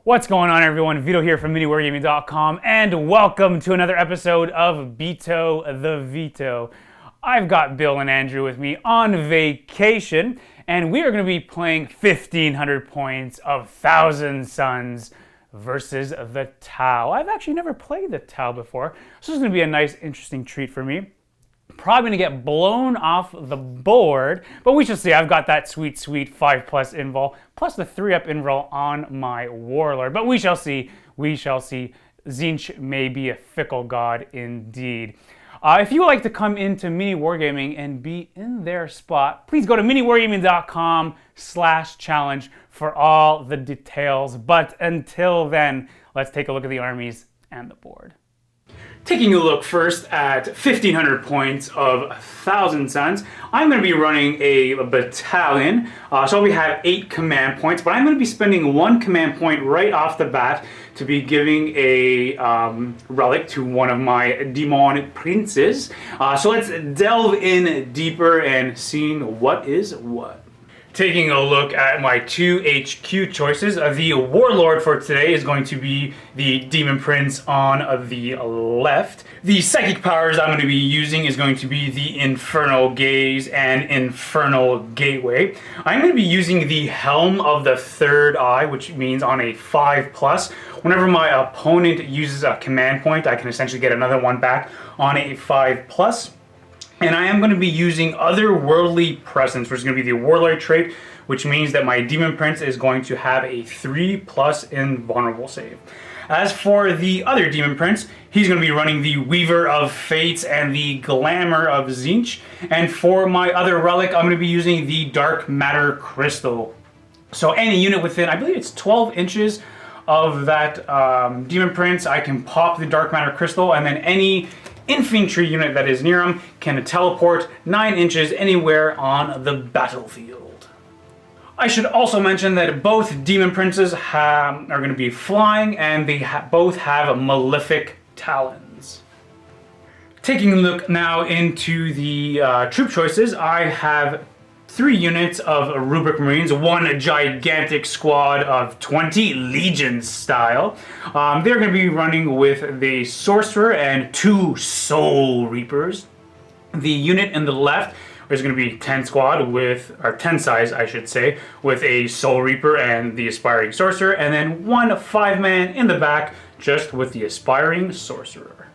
What's going on, everyone? Vito here from MiniWarGaming.com, and welcome to another episode of Beato the Vito. I've got Bill and Andrew with me on vacation, and we are going to be playing 1,500 points of Thousand Suns versus the Tau. I've actually never played the Tau before, so this is going to be a nice, interesting treat for me. Probably gonna get blown off the board, but we shall see. I've got that sweet 5+ invul, plus the 3-up invul on my warlord, but we shall see. Tzeentch may be a fickle god indeed. If you would like to come into MiniWarGaming and be in their spot, please go to miniwargaming.com/challenge for all the details. But until then, let's take a look at the armies and the board. Taking a look first at 1,500 points of Thousand Suns, I'm going to be running a battalion. So we have 8 command points, but I'm going to be spending 1 command point right off the bat to be giving a relic to one of my demon princes. So let's delve in deeper and seeing what is what. Taking a look at my 2 HQ choices, the Warlord for today is going to be the Demon Prince on the left. The Psychic powers I'm going to be using is going to be the Infernal Gaze and Infernal Gateway. I'm going to be using the Helm of the Third Eye, which means on a 5+. Whenever my opponent uses a command point, I can essentially get another one back on a 5+. And I am going to be using Otherworldly Presence, which is going to be the Warlord trait, which means that my Demon Prince is going to have a 3+ invulnerable save. As for the other Demon Prince, he's going to be running the Weaver of Fates and the Glamour of Tzeentch. And for my other relic, I'm going to be using the Dark Matter Crystal. So any unit within, I believe it's 12 inches of that Demon Prince, I can pop the Dark Matter Crystal, and then any infantry unit that is near him can teleport 9 inches anywhere on the battlefield. I should also mention that both Demon Princes are going to be flying, and they both have malefic talons. Taking a look now into the troop choices, I have 3 units of Rubric Marines, 1 gigantic squad of 20, Legion style. They're going to be running with the Sorcerer and 2 Soul Reapers. The unit in the left is going to be 10 squad with, or 10 size I should say, with a Soul Reaper and the Aspiring Sorcerer, and then 1 5-man in the back just with the Aspiring Sorcerer.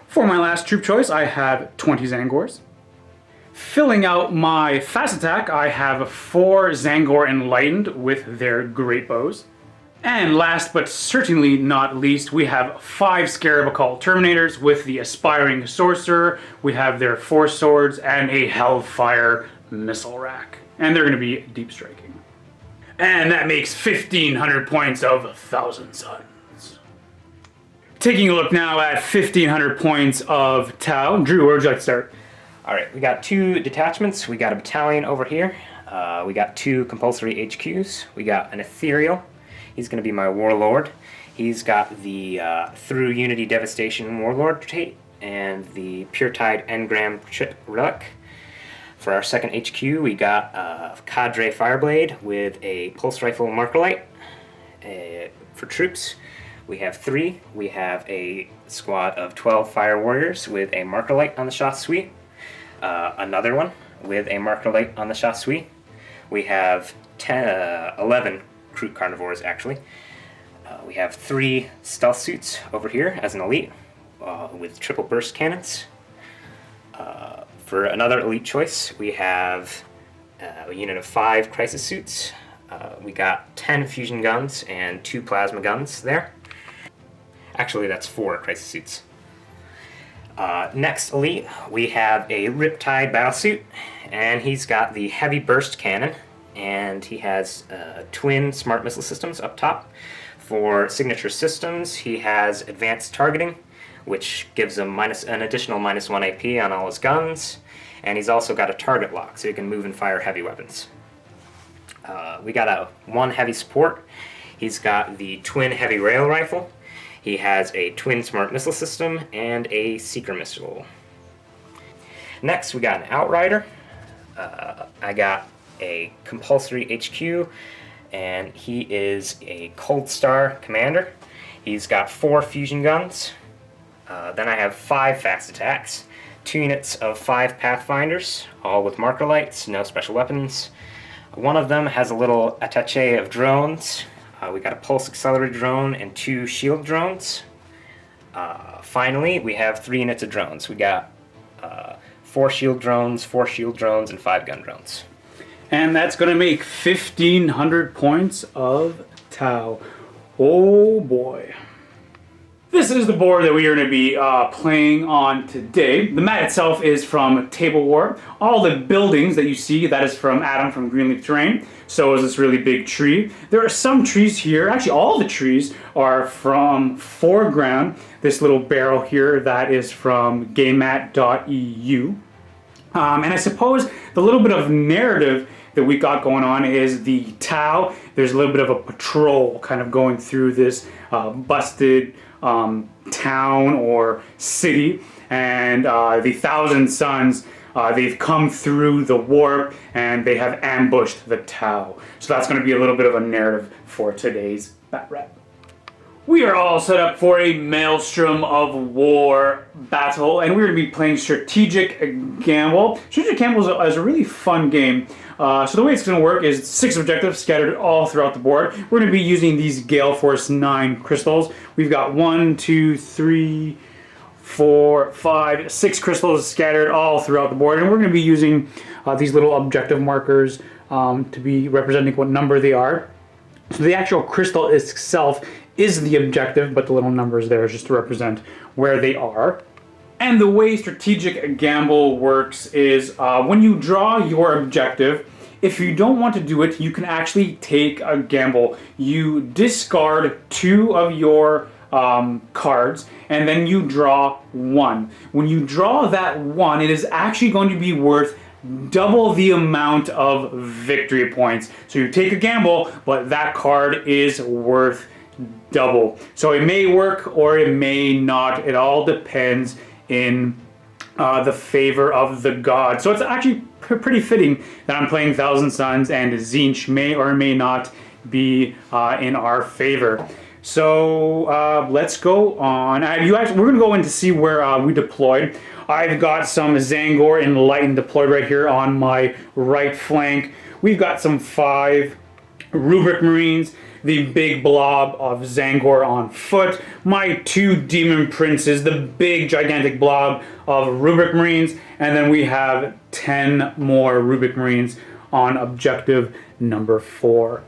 For my last troop choice, I have 20 Zangors. Filling out my fast attack, I have 4 Zangor Enlightened with their great bows. And last but certainly not least, we have 5 Scarab Occult Terminators with the Aspiring Sorcerer. We have their 4 swords and a Hellfire missile rack. And they're going to be deep striking. And that makes 1,500 points of Thousand Suns. Taking a look now at 1,500 points of Tau. Drew, where would you like to start? Alright, we got 2 detachments, we got a battalion over here, we got 2 compulsory HQs, we got an Ethereal, he's going to be my Warlord, he's got the Through Unity Devastation Warlord trait, and the Pure Tide Engram Relic. For our second HQ, we got a Cadre Fireblade with a Pulse Rifle Markerlight. For troops, we have 3, we have a squad of 12 Fire Warriors with a Markerlight on the shot suite. Another one with a marker light on the shot suite. We have 11 Kroot Carnivores actually. We have 3 stealth suits over here as an elite with triple burst cannons. For another elite choice, we have a unit of 5 crisis suits. We got 10 fusion guns and 2 plasma guns there. Actually, that's 4 crisis suits. Next elite, we have a Riptide Battlesuit, and he's got the Heavy Burst Cannon, and he has twin Smart Missile Systems up top. For signature systems, he has Advanced Targeting, which gives him an additional -1 AP on all his guns, and he's also got a Target Lock, so he can move and fire heavy weapons. We got 1 Heavy Support. He's got the Twin Heavy Rail Rifle. He has a Twin Smart Missile System and a Seeker Missile. Next, we got an Outrider. I got a Compulsory HQ and he is a Cold Star commander. He's got 4 fusion guns. Then I have 5 fast attacks, 2 units of 5 Pathfinders, all with marker lights, no special weapons. One of them has a little attaché of drones. We got a pulse accelerated drone and 2 shield drones. Finally, we have 3 units of drones. We got 4 shield drones, 4 shield drones, and 5 gun drones. And that's going to make 1,500 points of Tau. Oh boy. This is the board that we are going to be playing on today. The mat itself is from Table War. All the buildings that you see, that is from Adam from Greenleaf Terrain. So is this really big tree. There are some trees here, actually all the trees are from Foreground. This little barrel here, that is from GameMat.eu. And I suppose the little bit of narrative that we got going on is the Tau. There's a little bit of a patrol kind of going through this busted town or city, and the Thousand Suns, they've come through the warp and they have ambushed the Tau. So that's going to be a little bit of a narrative for today's Bat Rep. We are all set up for a Maelstrom of War Battle, and we're going to be playing Strategic Gamble. Strategic Gamble is a really fun game. So the way it's going to work is 6 objectives scattered all throughout the board. We're going to be using these Gale Force 9 crystals. We've got 1, 2, 3, 4, 5, 6 crystals scattered all throughout the board, and we're going to be using these little objective markers to be representing what number they are. So the actual crystal itself is the objective, but the little numbers there is just to represent where they are. And the way Strategic Gamble works is when you draw your objective, if you don't want to do it, you can actually take a gamble. You discard 2 of your cards, and then you draw 1. When you draw that 1, it is actually going to be worth double the amount of victory points. So you take a gamble, but that card is worth double. So it may work or it may not. It all depends in the favor of the god. So it's actually pretty fitting that I'm playing Thousand Suns, and Tzeentch may or may not be in our favor. So let's go on. We're going to go in to see where we deployed. I've got some Zangor Enlightened deployed right here on my right flank. We've got some 5 Rubric Marines, the big blob of Zangor on foot, my 2 Demon Princes, the big gigantic blob of Rubric Marines, and then we have 10 more Rubric Marines on objective number 4.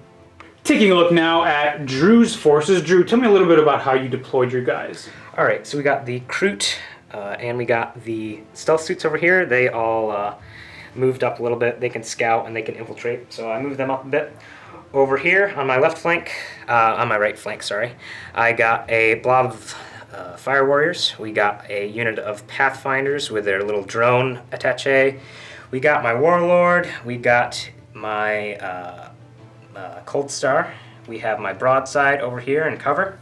Taking a look now at Drew's forces. Drew, tell me a little bit about how you deployed your guys. Alright, so we got the Kroot, and we got the stealth suits over here. They all moved up a little bit. They can scout and they can infiltrate, so I moved them up a bit. Over here on my left flank, on my right flank, sorry, I got a blob of Fire Warriors. We got a unit of Pathfinders with their little drone attaché. We got my Warlord. We got my Cold Star. We have my Broadside over here in cover.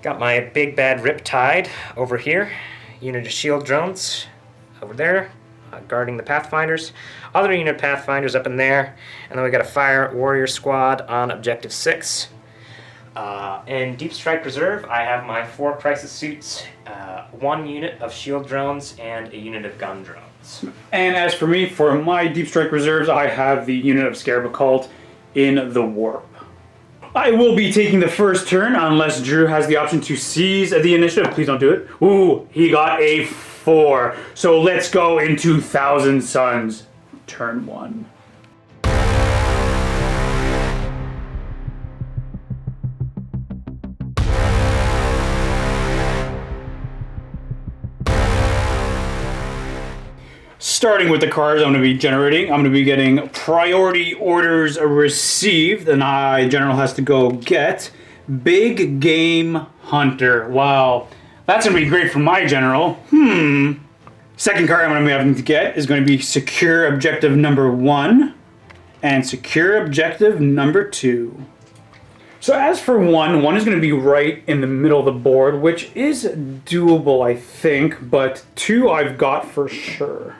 Got my Big Bad Riptide over here. Unit of Shield Drones over there, guarding the Pathfinders. Other unit Pathfinders up in there. And then we got a Fire Warrior Squad on Objective 6. In Deep Strike Reserve, I have my 4 Crisis Suits, 1 unit of Shield Drones, and a unit of Gun Drones. And as for me, for my Deep Strike Reserves, I have the unit of Scarab Occult in the Warp. I will be taking the first turn unless Drew has the option to seize the initiative. Please don't do it. Ooh, he got a 4. So let's go into Thousand Suns. Turn 1. Starting with the cards I'm going to be generating, I'm going to be getting priority orders received, and General has to go get Big Game Hunter. Wow, that's going to be great for my General. Second card I'm going to be having to get is going to be Secure Objective number 1 and Secure Objective number 2. So as for 1 is going to be right in the middle of the board, which is doable, I think, but 2 I've got for sure.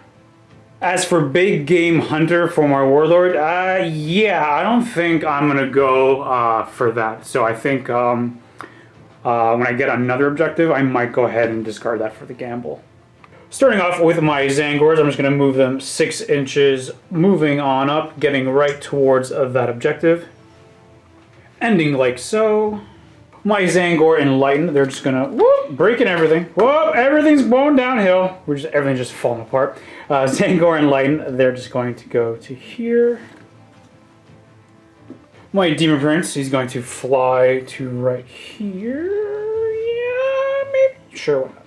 As for big game hunter for my warlord, yeah, I don't think I'm gonna go for that. So I think when I get another objective, I might go ahead and discard that for the gamble. Starting off with my Zangors, I'm just gonna move them 6 inches, moving on up, getting right towards that objective. Ending like so. My Zangor Enlightened, they're just gonna breaking everything. Whoop, everything's going downhill. Everything's just falling apart. Zangor Enlightened, they're just going to go to here. My Demon Prince, he's going to fly to right here. Yeah, maybe. Sure, why not?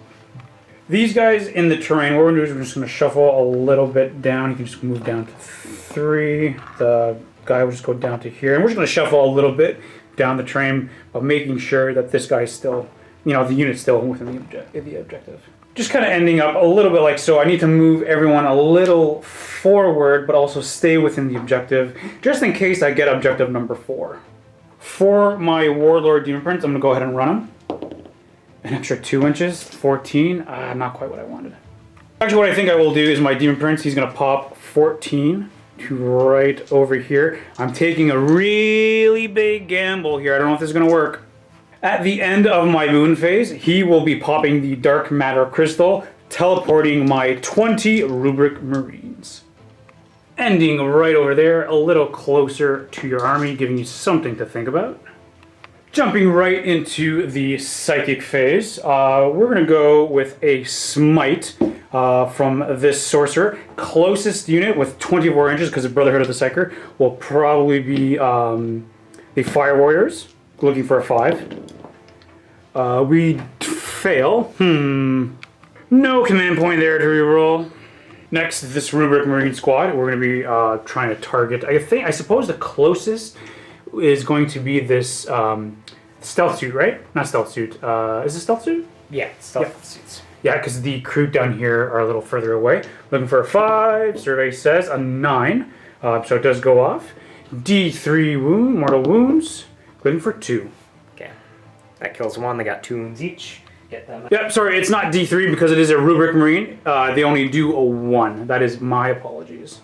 These guys in the terrain, what we're gonna do is we're just gonna shuffle a little bit down. You can just move down to 3. The guy will just go down to here. And we're just gonna shuffle a little bit down the train, but making sure that this guy's still, the unit's still within the objective. Just kind of ending up a little bit like so. I need to move everyone a little forward, but also stay within the objective, just in case I get objective number 4. For my Warlord Demon Prince, I'm going to go ahead and run him. An extra 2 inches, 14, not quite what I wanted. Actually, what I think I will do is my Demon Prince, he's going to pop 14. To right over here. I'm taking a really big gamble here. I don't know if this is going to work. At the end of my moon phase, he will be popping the dark matter crystal, teleporting my 20 Rubric Marines. Ending right over there, a little closer to your army, giving you something to think about. Jumping right into the psychic phase, we're going to go with a smite. From this sorcerer. Closest unit with 24 inches, because the Brotherhood of the Psyker, will probably be the Fire Warriors, looking for a 5. We fail. No command point there to reroll. Next, this Rubric Marine squad, we're going to be trying to target. I suppose the closest is going to be this stealth suit, right? Not stealth suit. Is it stealth suit? Yeah, stealth suits. Yeah, because the crew down here are a little further away. Looking for a 5. Survey says a 9. So it does go off. D3 wound, mortal wounds. Looking for 2. Okay. That kills 1. They got 2 wounds each. Get them. Yep, sorry, it's not D3 because it is a Rubric Marine. They only do a 1. That is my apologies.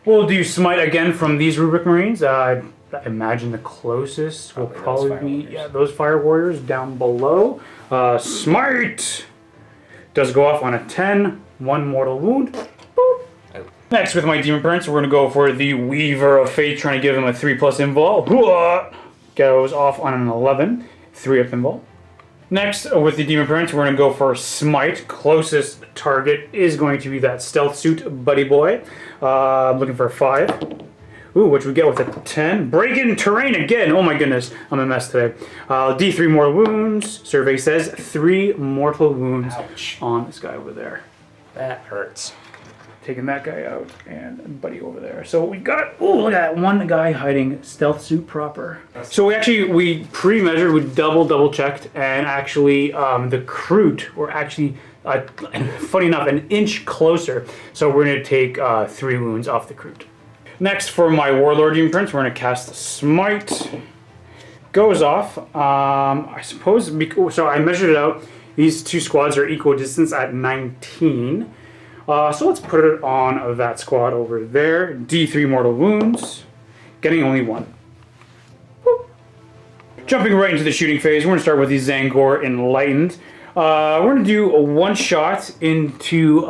We'll do Smite again from these Rubric Marines. I imagine the closest will probably be those Fire Warriors down below. Smite! Does go off on a 10, 1 mortal wound. Boop. Oh. Next, with my Demon Prince, we're going to go for the Weaver of Fate, trying to give him a 3+ invul. Goes off on an 11, 3 up invul. Next, with the Demon Prince, we're going to go for Smite. Closest target is going to be that Stealth Suit Buddy Boy. Looking for a 5. Ooh, which we get with a 10. Break in terrain again. Oh my goodness, I'm a mess today. D3 mortal wounds. Survey says 3 mortal wounds. Ouch. On this guy over there. That hurts. Taking that guy out and Buddy over there. So we got, look at that one guy hiding stealth suit proper. So we pre-measured, we double checked, and actually the Kroot were actually, funny enough, an inch closer. So we're going to take 3 wounds off the Kroot. Next, for my Warlord Demon Prince, we're going to cast Smite. Goes off. I suppose, so I measured it out. These 2 squads are equal distance at 19. So let's put it on that squad over there. D3 mortal wounds. Getting only 1. Whoop. Jumping right into the shooting phase, we're going to start with the Zangor Enlightened. We're going to do a 1 shot into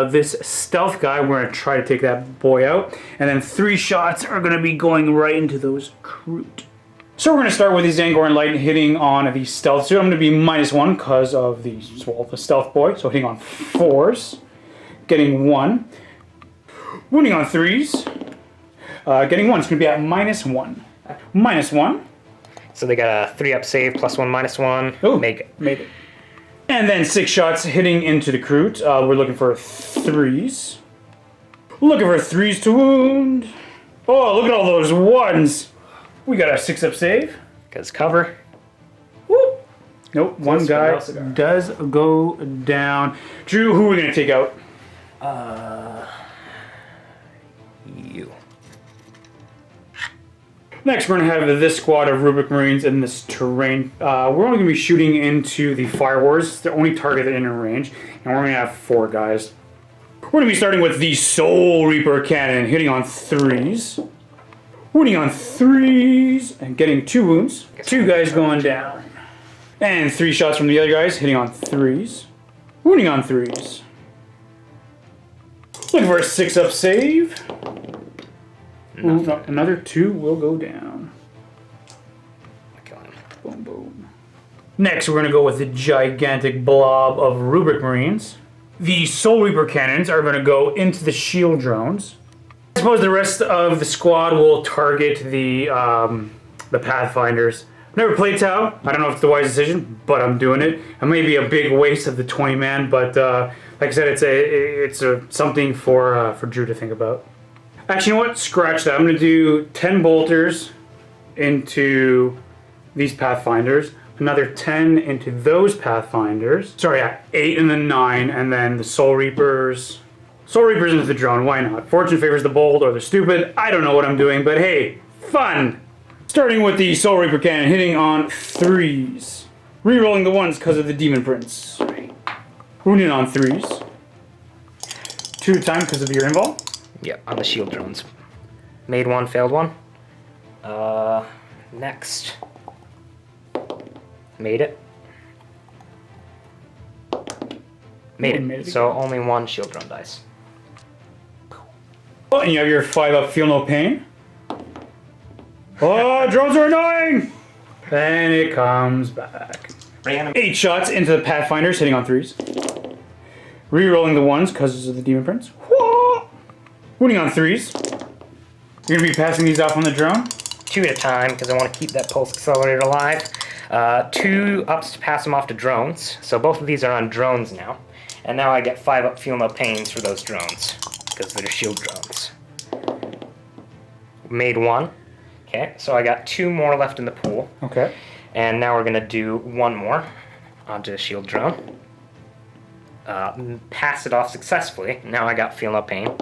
this stealth guy. We're going to try to take that boy out. And then 3 shots are going to be going right into those Kroot. So we're going to start with the Zangor Enlightened hitting on the stealth suit. I'm going to be -1 because of the stealth boy. So hitting on 4s. Getting 1. Wounding on 3s. Getting 1. It's going to be at -1. -1. So they got a 3-up save, +1, -1. Oh, make it. Made it. And then 6 shots hitting into the Kroot. We're looking for 3s. Looking for 3s to wound. Oh, look at all those 1s. We got a 6-up save. Because cover. Whoop. Nope, one guy does go down. Drew, who are we going to take out? You. Next, we're going to have this squad of Rubric Marines in this terrain. We're only going to be shooting into the Fire Wars. They're only targeted in range. And we're going to have 4 guys. We're going to be starting with the Soul Reaper Cannon, hitting on 3s. Wounding on 3s, and getting 2 wounds. 2 guys going down. And 3 shots from the other guys, hitting on 3s. Wounding on 3s. Looking for a 6-up save. Ooh, another 2 will go down. Kill him. Boom, boom. Next, we're going to go with the gigantic blob of Rubric Marines. The Soul Reaper Cannons are going to go into the shield drones. I suppose the rest of the squad will target the Pathfinders. I've never played Tau. I don't know if it's the wise decision, but I'm doing it. It may be a big waste of the 20-man, but like I said, it's something for Drew to think about. Actually, you know what? Scratch that. I'm going to do 10 bolters into these Pathfinders. Another 10 into those Pathfinders. Sorry, yeah, 8 and then 9, and then the Soul Reapers. Soul Reapers into the drone, why not? Fortune favors the bold or the stupid. I don't know what I'm doing, but hey, fun! Starting with the Soul Reaper Cannon, hitting on 3s. Rerolling the 1s because of the Demon Prince. Wounding on 3s. 2 time because of your invul. Yep, on the shield drones. Made 1, failed 1. Next. Made it. Made it. So only 1 shield drone dice. Oh, and you have your 5-up Feel No Pain. Oh, drones are annoying! Then it comes back. 8 shots into the Pathfinders, hitting on 3s. Rerolling the 1s because of the Demon Prince. Whoa! Wounding on 3s. You're going to be passing these off on the drone? 2 at a time because I want to keep that pulse accelerator alive. 2 ups to pass them off to drones. So both of these are on drones now. And now I get 5-up Feel No Pains for those drones because they're shield drones. Made 1. Okay, so I got 2 more left in the pool. Okay. And now we're going to do 1 more onto the shield drone. Pass it off successfully. Now I got Feel No Pain.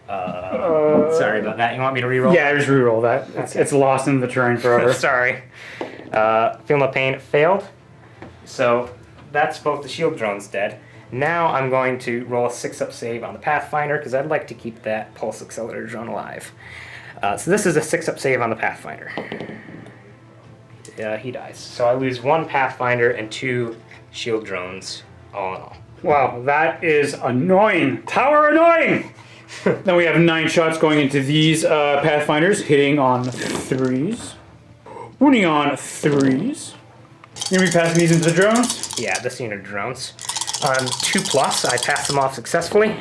Sorry about that. You want me to reroll? Yeah, just reroll that. It's lost in the terrain forever. Sorry. Feel No Pain failed. So that's both the shield drones dead. Now I'm going to roll a 6-up save on the Pathfinder because I'd like to keep that pulse accelerator drone alive. So this is a 6-up save on the Pathfinder. He dies. So I lose 1 Pathfinder and 2 shield drones all in all. Wow, that is annoying. Tower annoying! Then we have 9 shots going into these Pathfinders, hitting on 3s. Wounding on 3s. You're going to be passing these into the drones? Yeah, this unit of drones. On 2+, I pass them off successfully.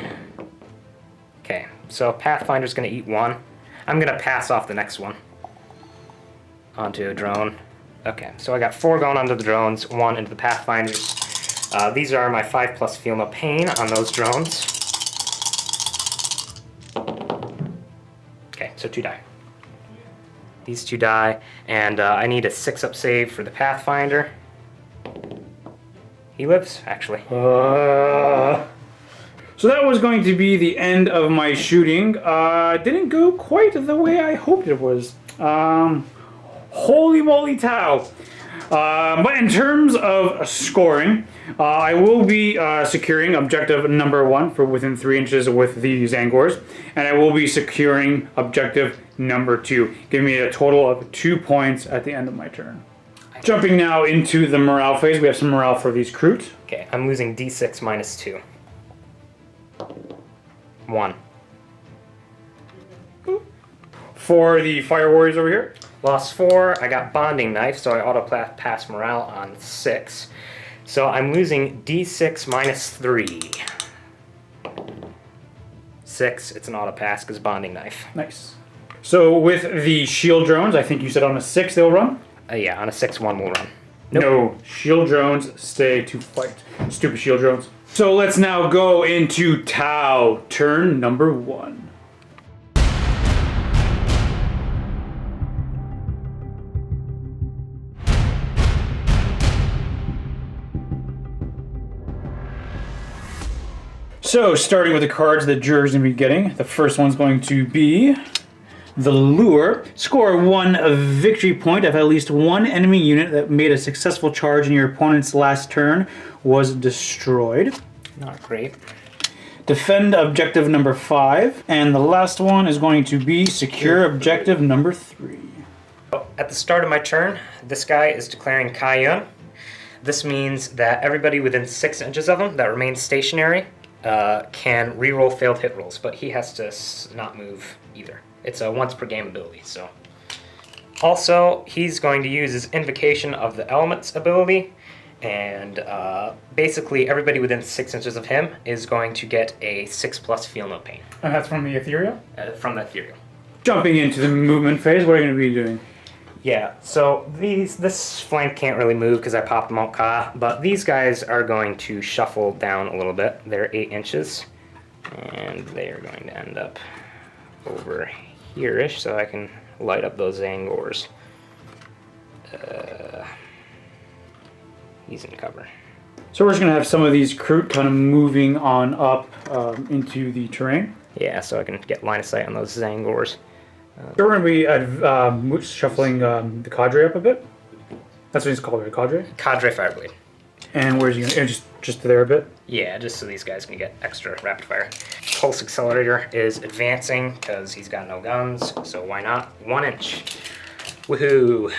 Okay, so Pathfinder's going to eat 1. I'm going to pass off the next one onto a drone. Okay, so I got 4 going onto the drones, 1 into the Pathfinders. These are my 5+ Feel No Pain on those drones. Okay, so 2 die. These 2 die, and I need a 6-up save for the Pathfinder. He lives, actually. So that was going to be the end of my shooting. Didn't go quite the way I hoped it was. Holy moly Tau. But in terms of scoring, I will be securing objective number 1 for within 3 inches with the Zangors, and I will be securing objective number 2, giving me a total of 2 points at the end of my turn. Jumping now into the morale phase, we have some morale for these Kroot. Okay, I'm losing D6 minus 2. 1. For the Fire Warriors over here, Lost 4, I got Bonding Knife, so I auto-pass morale on 6. So I'm losing D6 minus 3. 6, it's an auto-pass because Bonding Knife. nice. So with the shield drones, I think you said on a 6 they'll run? Yeah, on a 6-1 we'll run. Nope. No, shield drones stay to fight. Stupid shield drones. So let's now go into Tau, turn number 1. So, starting with the cards that Drew's going to be getting, the first one's going to be the Lure. Score 1 victory point if at least 1 enemy unit that made a successful charge in your opponent's last turn was destroyed. Not great. defend objective number 5. And the last one is going to be secure objective number 3. At the start of my turn, this guy is declaring Kaiyun. This means that everybody within 6 inches of him that remains stationary can reroll failed hit rolls, but he has to not move either. It's a once per game ability, so. Also, he's going to use his Invocation of the Elements ability, and basically everybody within 6 inches of him is going to get a 6+ Feel No Pain. And that's from the Ethereal? From the Ethereal. Jumping into the movement phase, what are you going to be doing? Yeah, so this flank can't really move because I popped them out, but these guys are going to shuffle down a little bit. They're 8 inches, and they are going to end up over here-ish, so I can light up those Zangors. He's in cover. So we're just going to have some of these Kroot kind of moving on up into the terrain. Yeah, so I can get line of sight on those Zangors. So we're going to be shuffling the Cadre up a bit. That's what he's called, right? Cadre? Cadre Fireblade. And where's he going to... Just there a bit? Yeah, just so these guys can get extra rapid fire. Pulse Accelerator is advancing because he's got no guns, so why not? 1 inch. Woohoo!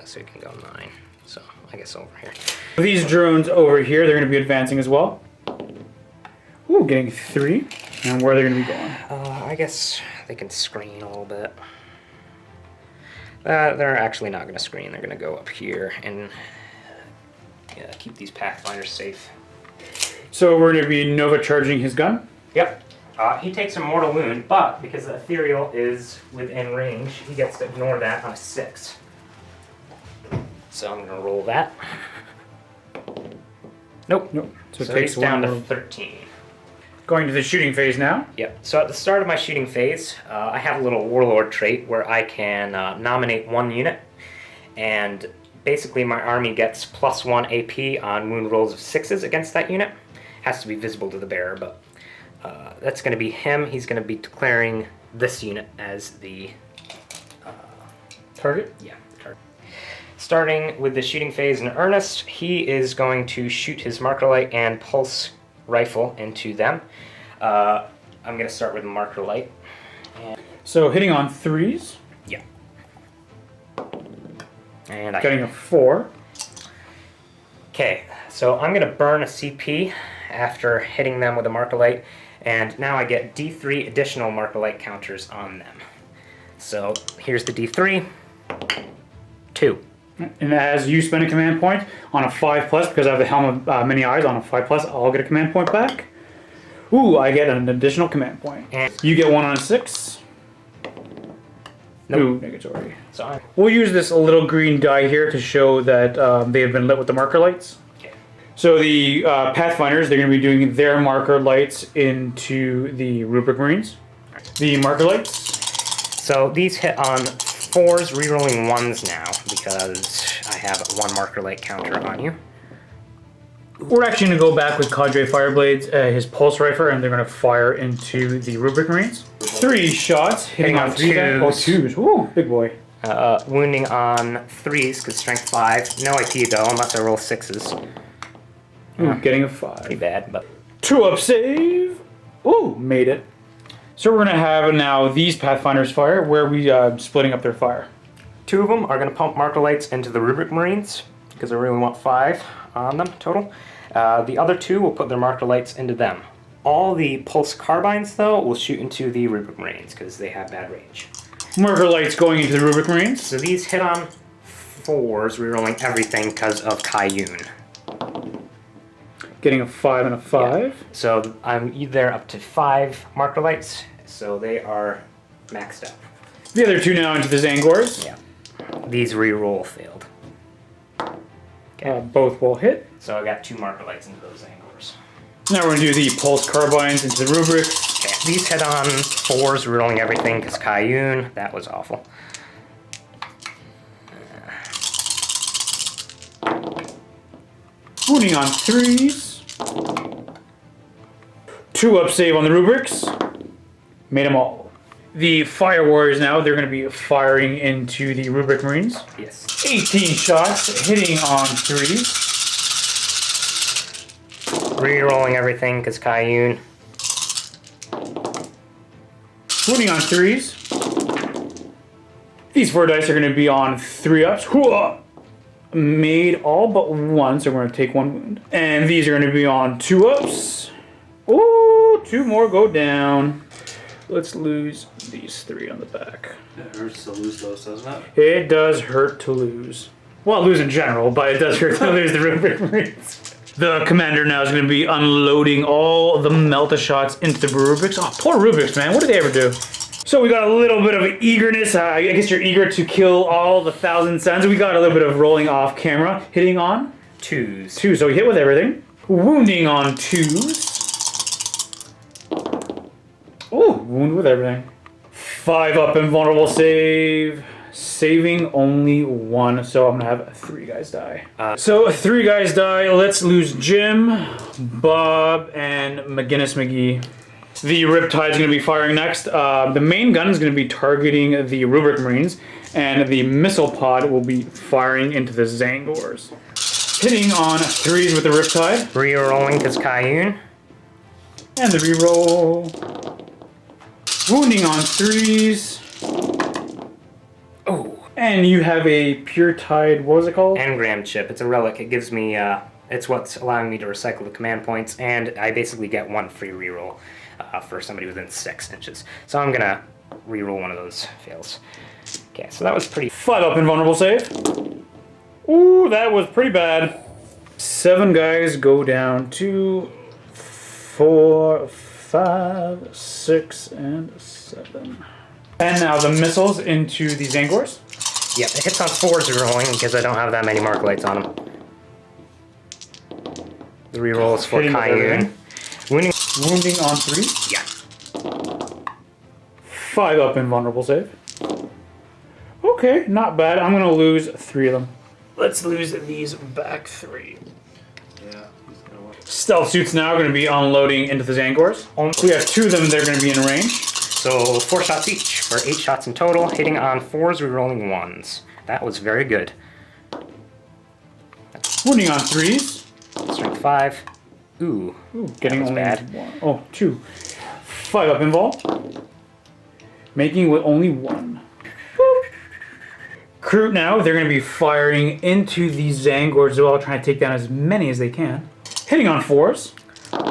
So you can go 9. So I guess over here. These drones over here, they're going to be advancing as well. Ooh, getting 3. And where are they going to be going? I guess they can screen a little bit. They're actually not going to screen. They're going to go up here and keep these Pathfinders safe. So we're going to be Nova charging his gun? Yep. He takes a mortal wound, but because the Ethereal is within range, he gets to ignore that on a 6. So I'm going to roll that. Nope. So it So takes he's down to one. 13. Going to the shooting phase now. Yep. So at the start of my shooting phase, I have a little Warlord trait where I can nominate 1 unit, and basically my army gets +1 AP on wound rolls of 6s against that unit. Has to be visible to the bearer, but that's going to be him. He's going to be declaring this unit as the Target? Yeah, the target. Starting with the shooting phase in earnest, he is going to shoot his Marker Light and Pulse Rifle into them. I'm going to start with Marker Light. So hitting on 3s. Yeah. And Getting a 4. Okay, so I'm going to burn a CP after hitting them with a Marker Light, and now I get D3 additional Marker Light counters on them. So here's the D3. 2. And as you spend a command point on a 5+, because I have the Helm of Many Eyes on a 5+, I'll get a command point back. Ooh, I get an additional command point. And You get 1 on a 6. Nope. Ooh, negatory. so We'll use this little green die here to show that they have been lit with the marker lights. okay. So the Pathfinders, they're going to be doing their marker lights into the Rubric Marines. The marker lights. So these hit on 4s, rerolling 1s now, because I have 1 Marker Light counter on you. We're actually going to go back with Cadre Fireblades, his Pulse Rifle, and they're going to fire into the Rubric Marines. 3 shots, hitting on 3s. 2s. Ooh, big boy. Wounding on 3s, because strength 5. No IP though, unless I roll 6s. Ooh, getting a Pretty 5. bad, but 2-up save. Ooh, made it. So we're going to have now these Pathfinders fire. Where are we splitting up their fire? 2 of them are going to pump Marker Lights into the Rubric Marines, because I really want 5 on them total. The other 2 will put their Marker Lights into them. All the Pulse Carbines, though, will shoot into the Rubric Marines, because they have bad range. Marker lights going into the Rubric Marines. So these hit on 4s, rerolling everything because of Kaiyun. Getting a 5 and a 5. Yeah. So I'm either up to 5 Marker Lights, so they are maxed out. The other 2 now into the Zangors. Yeah. These reroll failed. Okay. Both will hit. So I got 2 Marker Lights into those Angors. Now we're going to do the Pulse Carbines into the Rubrics. Okay. These hit on 4s, rerolling everything because Kaiyun. That was awful. Wounding on 3s. 2-up save on the Rubrics. Made them all. The Fire Warriors now, they're going to be firing into the Rubric Marines. Yes. 18 shots, hitting on 3s. Rerolling everything because Kayun. Wounding on 3s. These 4 dice are going to be on 3-ups. Hooah! Made all but 1, so we're going to take 1 wound. And these are going to be on 2-ups. Ooh, 2 more go down. Let's lose these 3 on the back. It hurts to lose those, doesn't it? It does hurt to lose. Well, lose in general, but it does hurt to lose the Rubric Marines. The commander now is going to be unloading all the Melta shots into the Rubrics. Oh, poor Rubrics, man. What did they ever do? So we got a little bit of eagerness. I guess you're eager to kill all the 1,000 suns. We got a little bit of rolling off camera. Hitting on 2s. 2, so we hit with everything. Wounding on 2s. Oh, wound with everything. 5 up invulnerable save. Saving only 1, so I'm gonna have 3 guys die. So 3 guys die. Let's lose Jim, Bob, and McGinnis McGee. The Riptide is gonna be firing next. The main gun is gonna be targeting the Rubric Marines, and the missile pod will be firing into the Zangors. Hitting on 3s with the Riptide. Rerolling because Kayun. And the reroll. Wounding on 3s. Oh. And you have a Pure Tide, what was it called? Engram chip. It's a relic. It gives me, it's what's allowing me to recycle the command points, and I basically get 1 free reroll for somebody within 6 inches. So I'm gonna reroll one of those fails. Okay, so that was pretty. 5 up invulnerable save. Ooh, that was pretty bad. 7 guys go down. 2, 4, 5, 6, and 7. And now the missiles into the Zangors. Yep, it hits on 4s rerolling because I don't have that many mark lights on them. The reroll is for Kayun. Wounding on 3. Yeah. 5 up invulnerable save. Okay, not bad. I'm gonna lose 3 of them. Let's lose these back 3. Yeah. Stealth suits now are going to be unloading into the Zangors. We have 2 of them that are going to be in range. So 4 shots each for 8 shots in total, hitting on 4s, rerolling 1s. That was very good. Wounding on 3s. Strength 5. Ooh, Getting that was only bad. 1. Oh, 2. 5 up invul. Making with only 1. Crew now, they're going to be firing into the Zangors as well, trying to take down as many as they can. Hitting on 4s.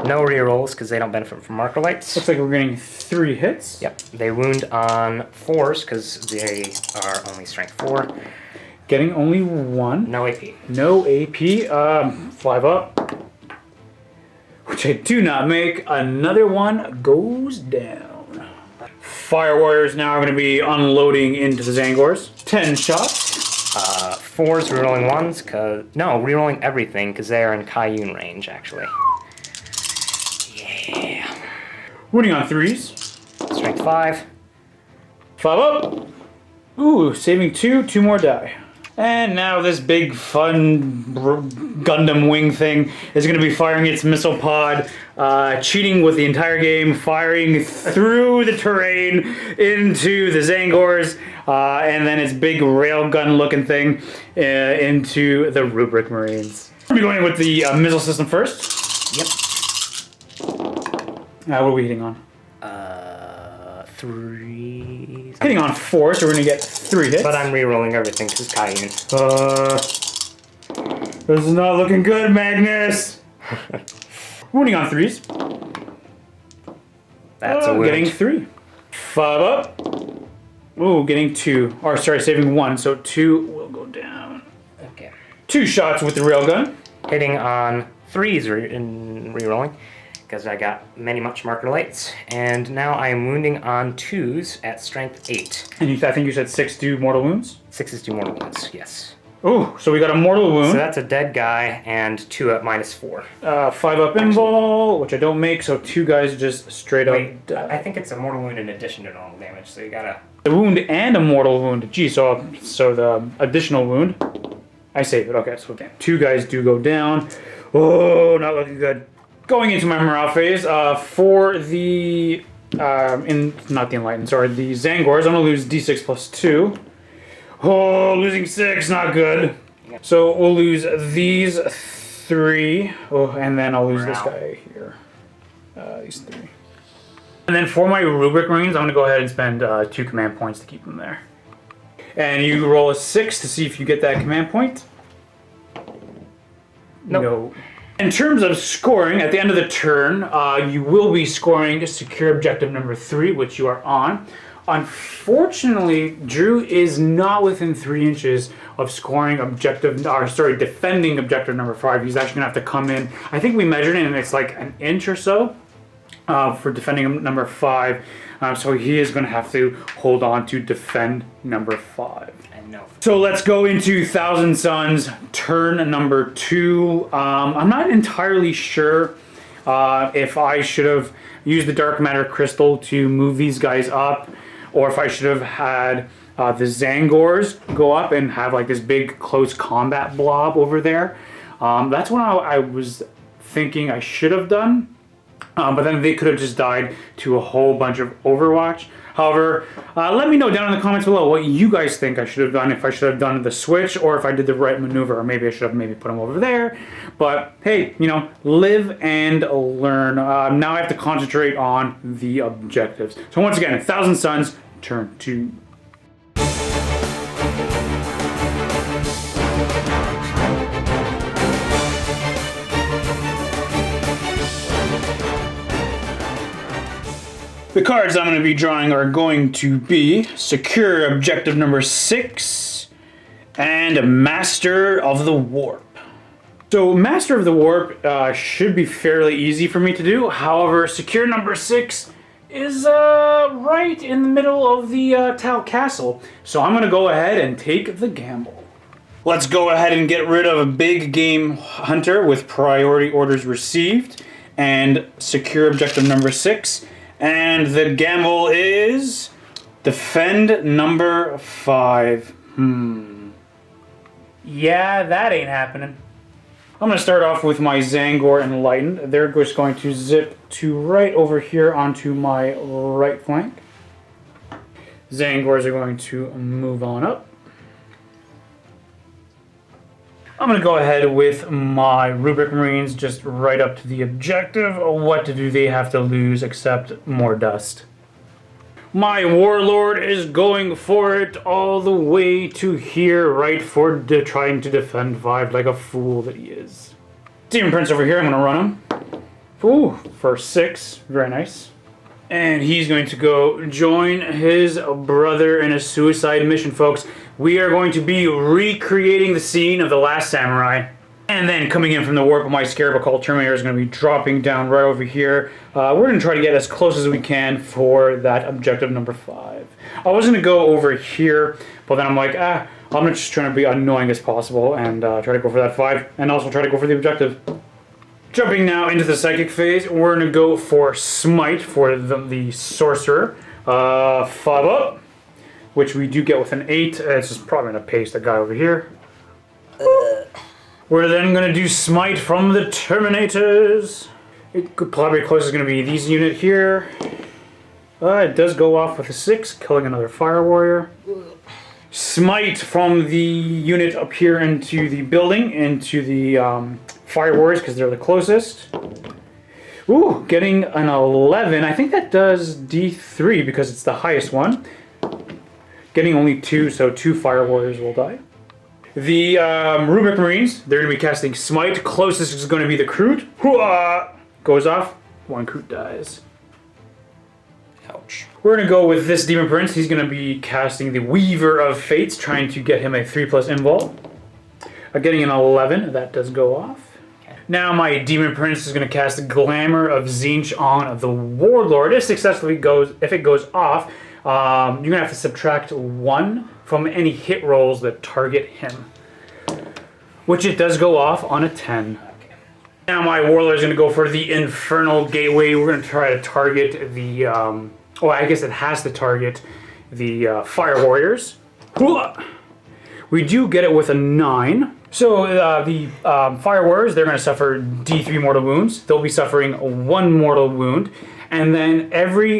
No rerolls because they don't benefit from marker lights. Looks like we're getting 3 hits. Yep, they wound on 4s because they are only strength 4. Getting only 1. No AP. No AP. 5 up. Which I do not make. Another one goes down. Fire Warriors now are going to be unloading into the Zangors. 10 shots. 4s rerolling 1s because no, rerolling everything because they are in Kayun range actually. Yeah. Wounding on 3s. Strength 5. 5 up. Ooh, saving 2. 2 more die. And now this big fun Gundam wing thing is going to be firing its missile pod, cheating with the entire game, firing through the terrain into the Zangors, and then its big railgun looking thing into the Rubric Marines. We're going with the missile system first. Yep. What are we hitting on? 3. Hitting on 4, so we're going to get 3 hits. But I'm rerolling everything because Kayun. This is not looking good, Magnus. Wounding on 3s. That's a wound. Getting 3. 5 up. Ooh, getting 2. Or sorry, saving 1, so 2 will go down. Okay. 2 shots with the railgun. Hitting on 3s in rerolling because I got many much marker lights, and now I am wounding on 2s at strength 8. And I think you said 6 do mortal wounds? 6s do mortal wounds, yes. Ooh, so we got a mortal wound. So that's a dead guy and 2 at -4. 5 up invul, which I don't make, so 2 guys just straight up Wait, die. I think it's a mortal wound in addition to normal damage, so you gotta... A wound and a mortal wound. Gee, so the additional wound. I save it. Okay, so 2 guys do go down. Oh, not looking good. Going into my morale phase, for the not the Enlightened, sorry, the Zangors, I'm gonna lose D6 plus 2. Oh, losing 6, not good. So we'll lose these 3. Oh, and then I'll lose this Wow. guy here. These 3. And then for my Rubric Marines, I'm going to go ahead and spend 2 command points to keep them there. And you roll a 6 to see if you get that command point. Nope. No. In terms of scoring, at the end of the turn, you will be scoring secure objective number 3, which you are on. Unfortunately, Drew is not within 3 inches of scoring defending objective number 5. He's actually gonna have to come in. I think we measured it, and it's like an inch or so for defending number 5. So he is gonna have to hold on to defend number 5. No. So let's go into Thousand Suns, turn number 2. I'm not entirely sure if I should have used the Dark Matter Crystal to move these guys up, or if I should have had the Zangors go up and have like this big close combat blob over there. That's what I was thinking I should have done. But then they could have just died to a whole bunch of Overwatch. However, let me know down in the comments below what you guys think I should have done, if I should have done the switch or if I did the right maneuver, or maybe I should have put them over there. But hey, you know, live and learn. Now I have to concentrate on the objectives. So once again, Thousand Suns, turn 2. The cards I'm going to be drawing are going to be Secure Objective number 6 and Master of the Warp. So Master of the Warp should be fairly easy for me to do. However, Secure number 6 is right in the middle of the Tau Castle. So I'm going to go ahead and take the gamble. Let's go ahead and get rid of a Big Game Hunter with priority orders received and Secure Objective number 6. And the gamble is defend number 5. Yeah, that ain't happening. I'm going to start off with my Zangor Enlightened. They're just going to zip to right over here onto my right flank. Zangors are going to move on up. I'm going to go ahead with my Rubric Marines just right up to the objective. What do they have to lose except more dust? My Warlord is going for it all the way to here, right for trying to defend 5 like a fool that he is. Demon Prince over here, I'm going to run him. Ooh, for 6. Very nice. And he's going to go join his brother in a suicide mission, folks. We are going to be recreating the scene of The Last Samurai. And then coming in from the warp, my Scarab Occult Terminator is going to be dropping down right over here. We're going to try to get as close as we can for that objective number 5. I was going to go over here, but then I'm like, I'm just trying to be annoying as possible and try to go for that 5, and also try to go for the objective. Jumping now into the Psychic phase, we're going to go for Smite for the Sorcerer. 5 up, which we do get with an 8. It's just probably going to paste the guy over here. We're then going to do Smite from the Terminators. It could probably closest is going to be these unit here. It does go off with a 6, killing another Fire Warrior. Smite from the unit up here into the building, into the Fire Warriors, because they're the closest. Ooh, getting an 11. I think that does D3 because it's the highest one. Getting only 2, so 2 Fire Warriors will die. The Rubric Marines, they're going to be casting Smite. Closest is going to be the Kroot. Goes off, 1 Kroot dies. Ouch. We're going to go with this Demon Prince. He's going to be casting the Weaver of Fates, trying to get him a 3+ invul. Getting an 11, that does go off. Okay. Now my Demon Prince is going to cast the Glamour of Tzeentch on the Warlord. If it goes off, you're going to have to subtract 1 from any hit rolls that target him. Which it does go off on a 10. Okay. Now my Warlord is going to go for the Infernal Gateway. We're going to try to target the... I guess it has to target the Fire Warriors. We do get it with a 9. So the Fire Warriors, they're going to suffer D3 mortal wounds. They'll be suffering 1 mortal wound. And then every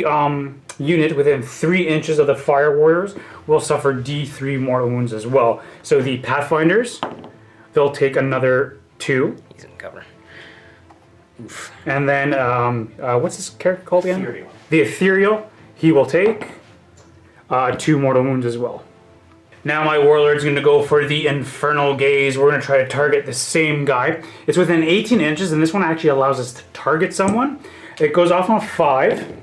unit within 3 inches of the Fire Warriors will suffer D3 mortal wounds as well. So the Pathfinders, they'll take another 2. He's in cover. Oof. And then, what's this character called again? Ethereal. The Ethereal. He will take 2 mortal wounds as well. Now my Warlord's going to go for the Infernal Gaze. We're going to try to target the same guy. It's within 18 inches, and this one actually allows us to target someone. It goes off on 5.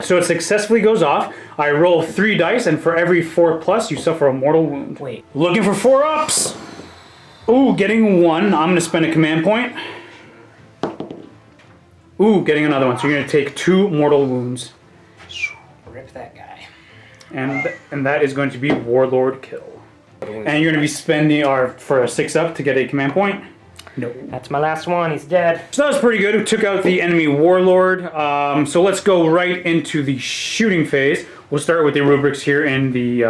So it successfully goes off. I roll 3 dice, and for every 4+, you suffer a mortal wound. Wait. Looking for 4-ups. Ooh, getting 1. I'm going to spend a command point. Ooh, getting another one. So you're going to take 2 mortal wounds. Rip that guy. And that is going to be Warlord kill. And you're going to be spending for a 6-up to get a command point? No. That's my last one. He's dead. So that was pretty good. We took out the enemy Warlord. So let's go right into the shooting phase. We'll start with the rubrics here in the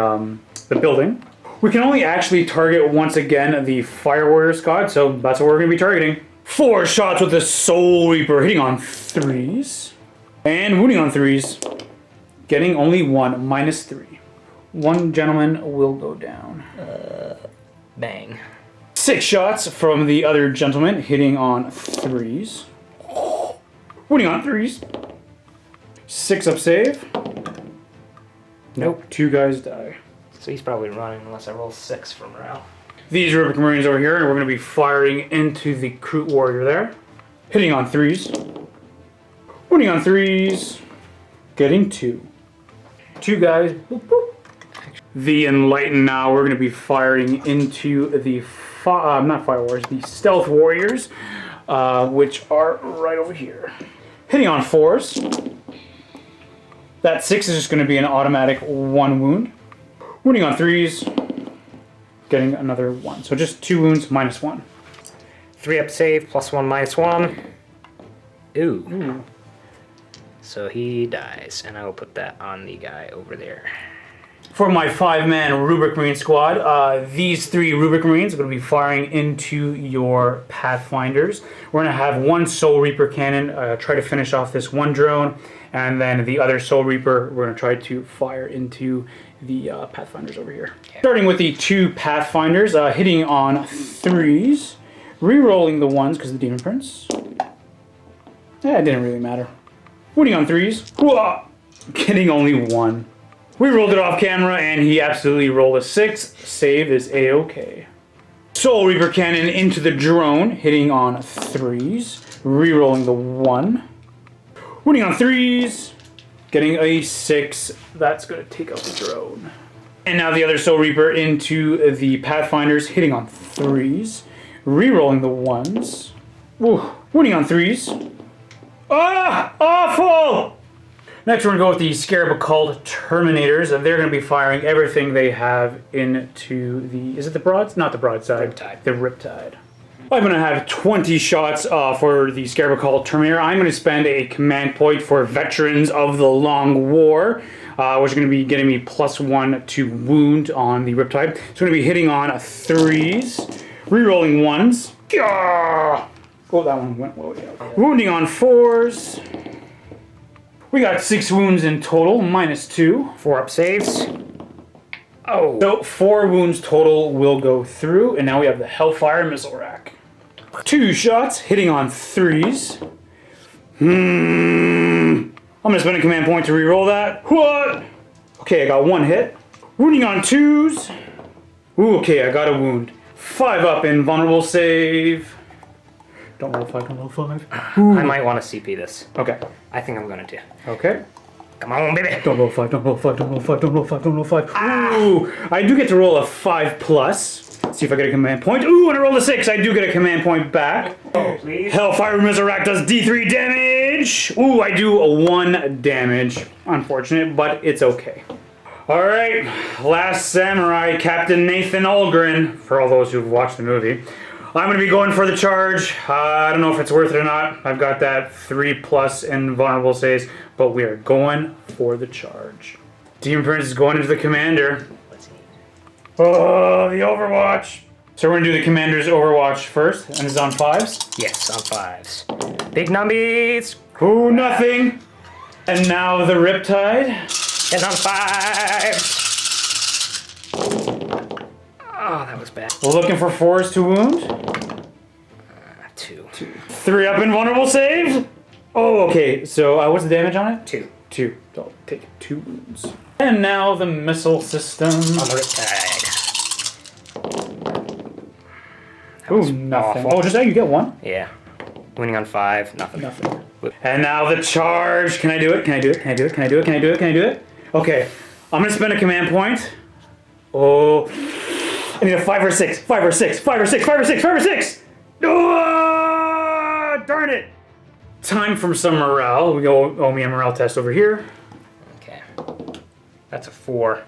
building. We can only actually target once again the Fire Warrior squad, so that's what we're going to be targeting. 4 shots with the Soul Reaper, hitting on 3s. And wounding on 3s. Getting only 1, -3. 1 gentleman will go down. Bang. 6 shots from the other gentleman, hitting on 3s. Wounding on 3s. 6-up save. Nope, 2 guys die. So he's probably running unless I roll 6 for morale. These Rubric Marines over here, and we're going to be firing into the Crute Warrior there. Hitting on 3s. Wounding on 3s. Getting 2. 2 guys. Boop, boop. The Enlightened now, we're going to be firing into the, not Fire Warriors, the Stealth Warriors, which are right over here. Hitting on 4s. That 6 is just going to be an automatic 1 wound. Wounding on 3s. Getting another 1. So just 2 wounds, -1. 3-up save, +1, -1. Ooh. So he dies, and I will put that on the guy over there. For my 5-man Rubric Marine squad, these 3 Rubric Marines are going to be firing into your Pathfinders. We're going to have 1 Soul Reaper cannon try to finish off this 1 drone, and then the other Soul Reaper, we're going to try to fire into the Pathfinders over here. Okay. Starting with the 2 Pathfinders, hitting on 3s, re-rolling the 1s because of the Demon Prince. It didn't really matter. Wounding on 3s, getting only 1. We rolled it off camera, and he absolutely rolled a 6. Save is A-OK. Soul Reaper cannon into the drone, hitting on 3s, re-rolling the 1. Wounding on 3s, getting a 6. That's going to take out the drone. And now the other Soul Reaper into the Pathfinders, hitting on 3s, re-rolling the 1s. Wounding on 3s. Awful! Next, we're going to go with the Scarab Occult Terminators. They're going to be firing everything they have into the... Is it the broads? Not the broadside. Riptide. The Riptide. I'm going to have 20 shots for the Scarab Occult Terminator. I'm going to spend a command point for Veterans of the Long War, which is going to be getting me +1 to wound on the Riptide. It's going to be hitting on 3s, re-rolling 1s. Oh, that one went well. Yeah. Wounding on 4s. We got 6 wounds in total, -2. 4-up saves. Oh. So 4 wounds total will go through, and now we have the Hellfire Missile Rack. 2 shots, hitting on 3s. I'm gonna spend a command point to re-roll that. What? Okay, I got 1 hit. Wounding on 2s. Ooh, okay, I got a wound. 5-up in vulnerable save. Don't roll 5, don't roll 5. Ooh. I might want to CP this. Okay. I think I'm going to. Okay. Come on, baby. Don't roll 5, don't roll 5, don't roll 5, don't roll 5, don't roll 5. Ooh, I do get to roll a 5+. See if I get a command point. Ooh, and I rolled a 6. I do get a command point back. Oh, please. Hellfire Missile Rack does D3 damage. Ooh, I do a 1 damage. Unfortunate, but it's okay. Alright, Last Samurai, Captain Nathan Algren, for all those who've watched the movie. I'm going to be going for the charge. I don't know if it's worth it or not. I've got that 3+ in vulnerable saves, but we are going for the charge. Demon Prince is going into the commander. Oh, the Overwatch. So we're going to do the commander's Overwatch first, and it's on 5s? Yes, on 5s. Big numbies. Ooh, nothing. And now the Riptide. It's on 5s. Oh, that was bad. We're looking for 4s to wound. 3-up invulnerable save. Oh, okay. So what's the damage on it? 2. 2. So I'll take 2 wounds. And now the missile system. On the riptide. Ooh, nothing. awful. Oh, just that you get 1? Yeah. Wounding on 5, nothing. Nothing. And now the charge. Can I do it? Can I do it? Can I do it? Can I do it? Can I do it? Can I do it? Okay. I'm going to spend a command point. Oh. I need a 5 or 6. 5 or 6. 5 or 6. 5 or 6. 5 or 6. Oh, darn it. Time for some morale. We go owe me a morale test over here. Okay. That's a 4.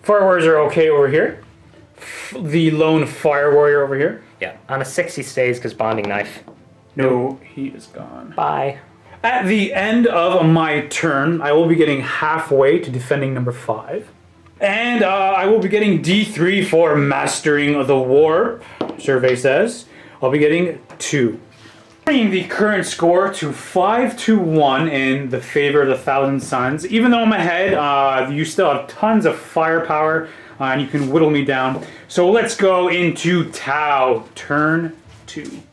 Fire warriors are okay over here. The lone fire warrior over here. Yeah. On a 6 he stays because bonding knife. No, he is gone. Bye. At the end of my turn, I will be getting halfway to defending number 5. And I will be getting D3 for mastering the warp, survey says. I'll be getting 2. Bringing the current score to 5-1 in the favor of the Thousand Suns. Even though I'm ahead, you still have tons of firepower, and you can whittle me down. So let's go into Tau, turn 2.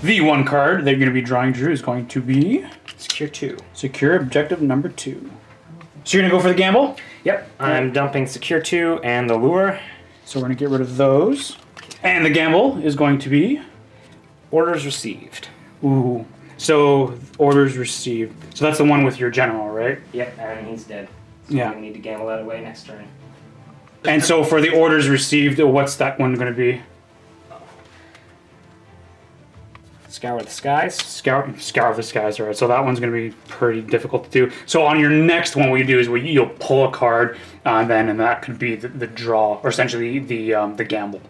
The one card they're going to be drawing, Drew, is going to be Secure 2. Secure Objective number 2. So you're going to go for the gamble? Yep. I'm dumping Secure 2 and the lure. So we're going to get rid of those. And the gamble is going to be? Orders received. Ooh. So orders received. So that's the one with your general, right? Yep, and he's dead. So Yeah. I'm going to need to gamble that away next turn. And so for the orders received, what's that one going to be? Scour the skies. Scour the skies, right? So that one's going to be pretty difficult to do. So on your next one, what you do is you'll pull a card, and that could be the draw, or essentially the gamble.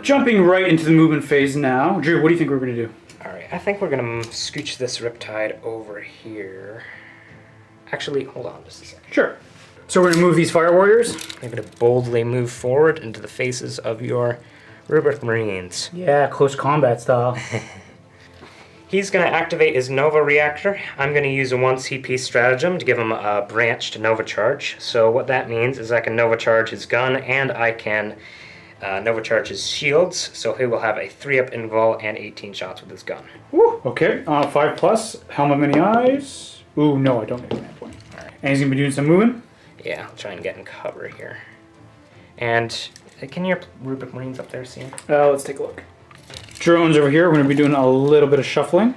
Jumping right into the movement phase now. Drew, what do you think we're going to do? Alright, I think we're going to scooch this Riptide over here. Actually, hold on just a second. Sure. So we're going to move these Fire Warriors? I'm going to boldly move forward into the faces of your Rubric Marines. Yeah, close combat style. He's going to activate his Nova Reactor. I'm going to use a 1 CP stratagem to give him a branch to Nova Charge. So what that means is I can Nova Charge his gun, and I can Nova Charge his shields. So he will have a 3-up invul and 18 shots with his gun. Woo, okay. 5+, Helm of Many Eyes. Ooh, no, I don't get a command point. All right. And he's going to be doing some moving? Yeah, I'll try and get in cover here. And can your Rubric Marines up there see him? Let's take a look. Drones over here. We're going to be doing a little bit of shuffling.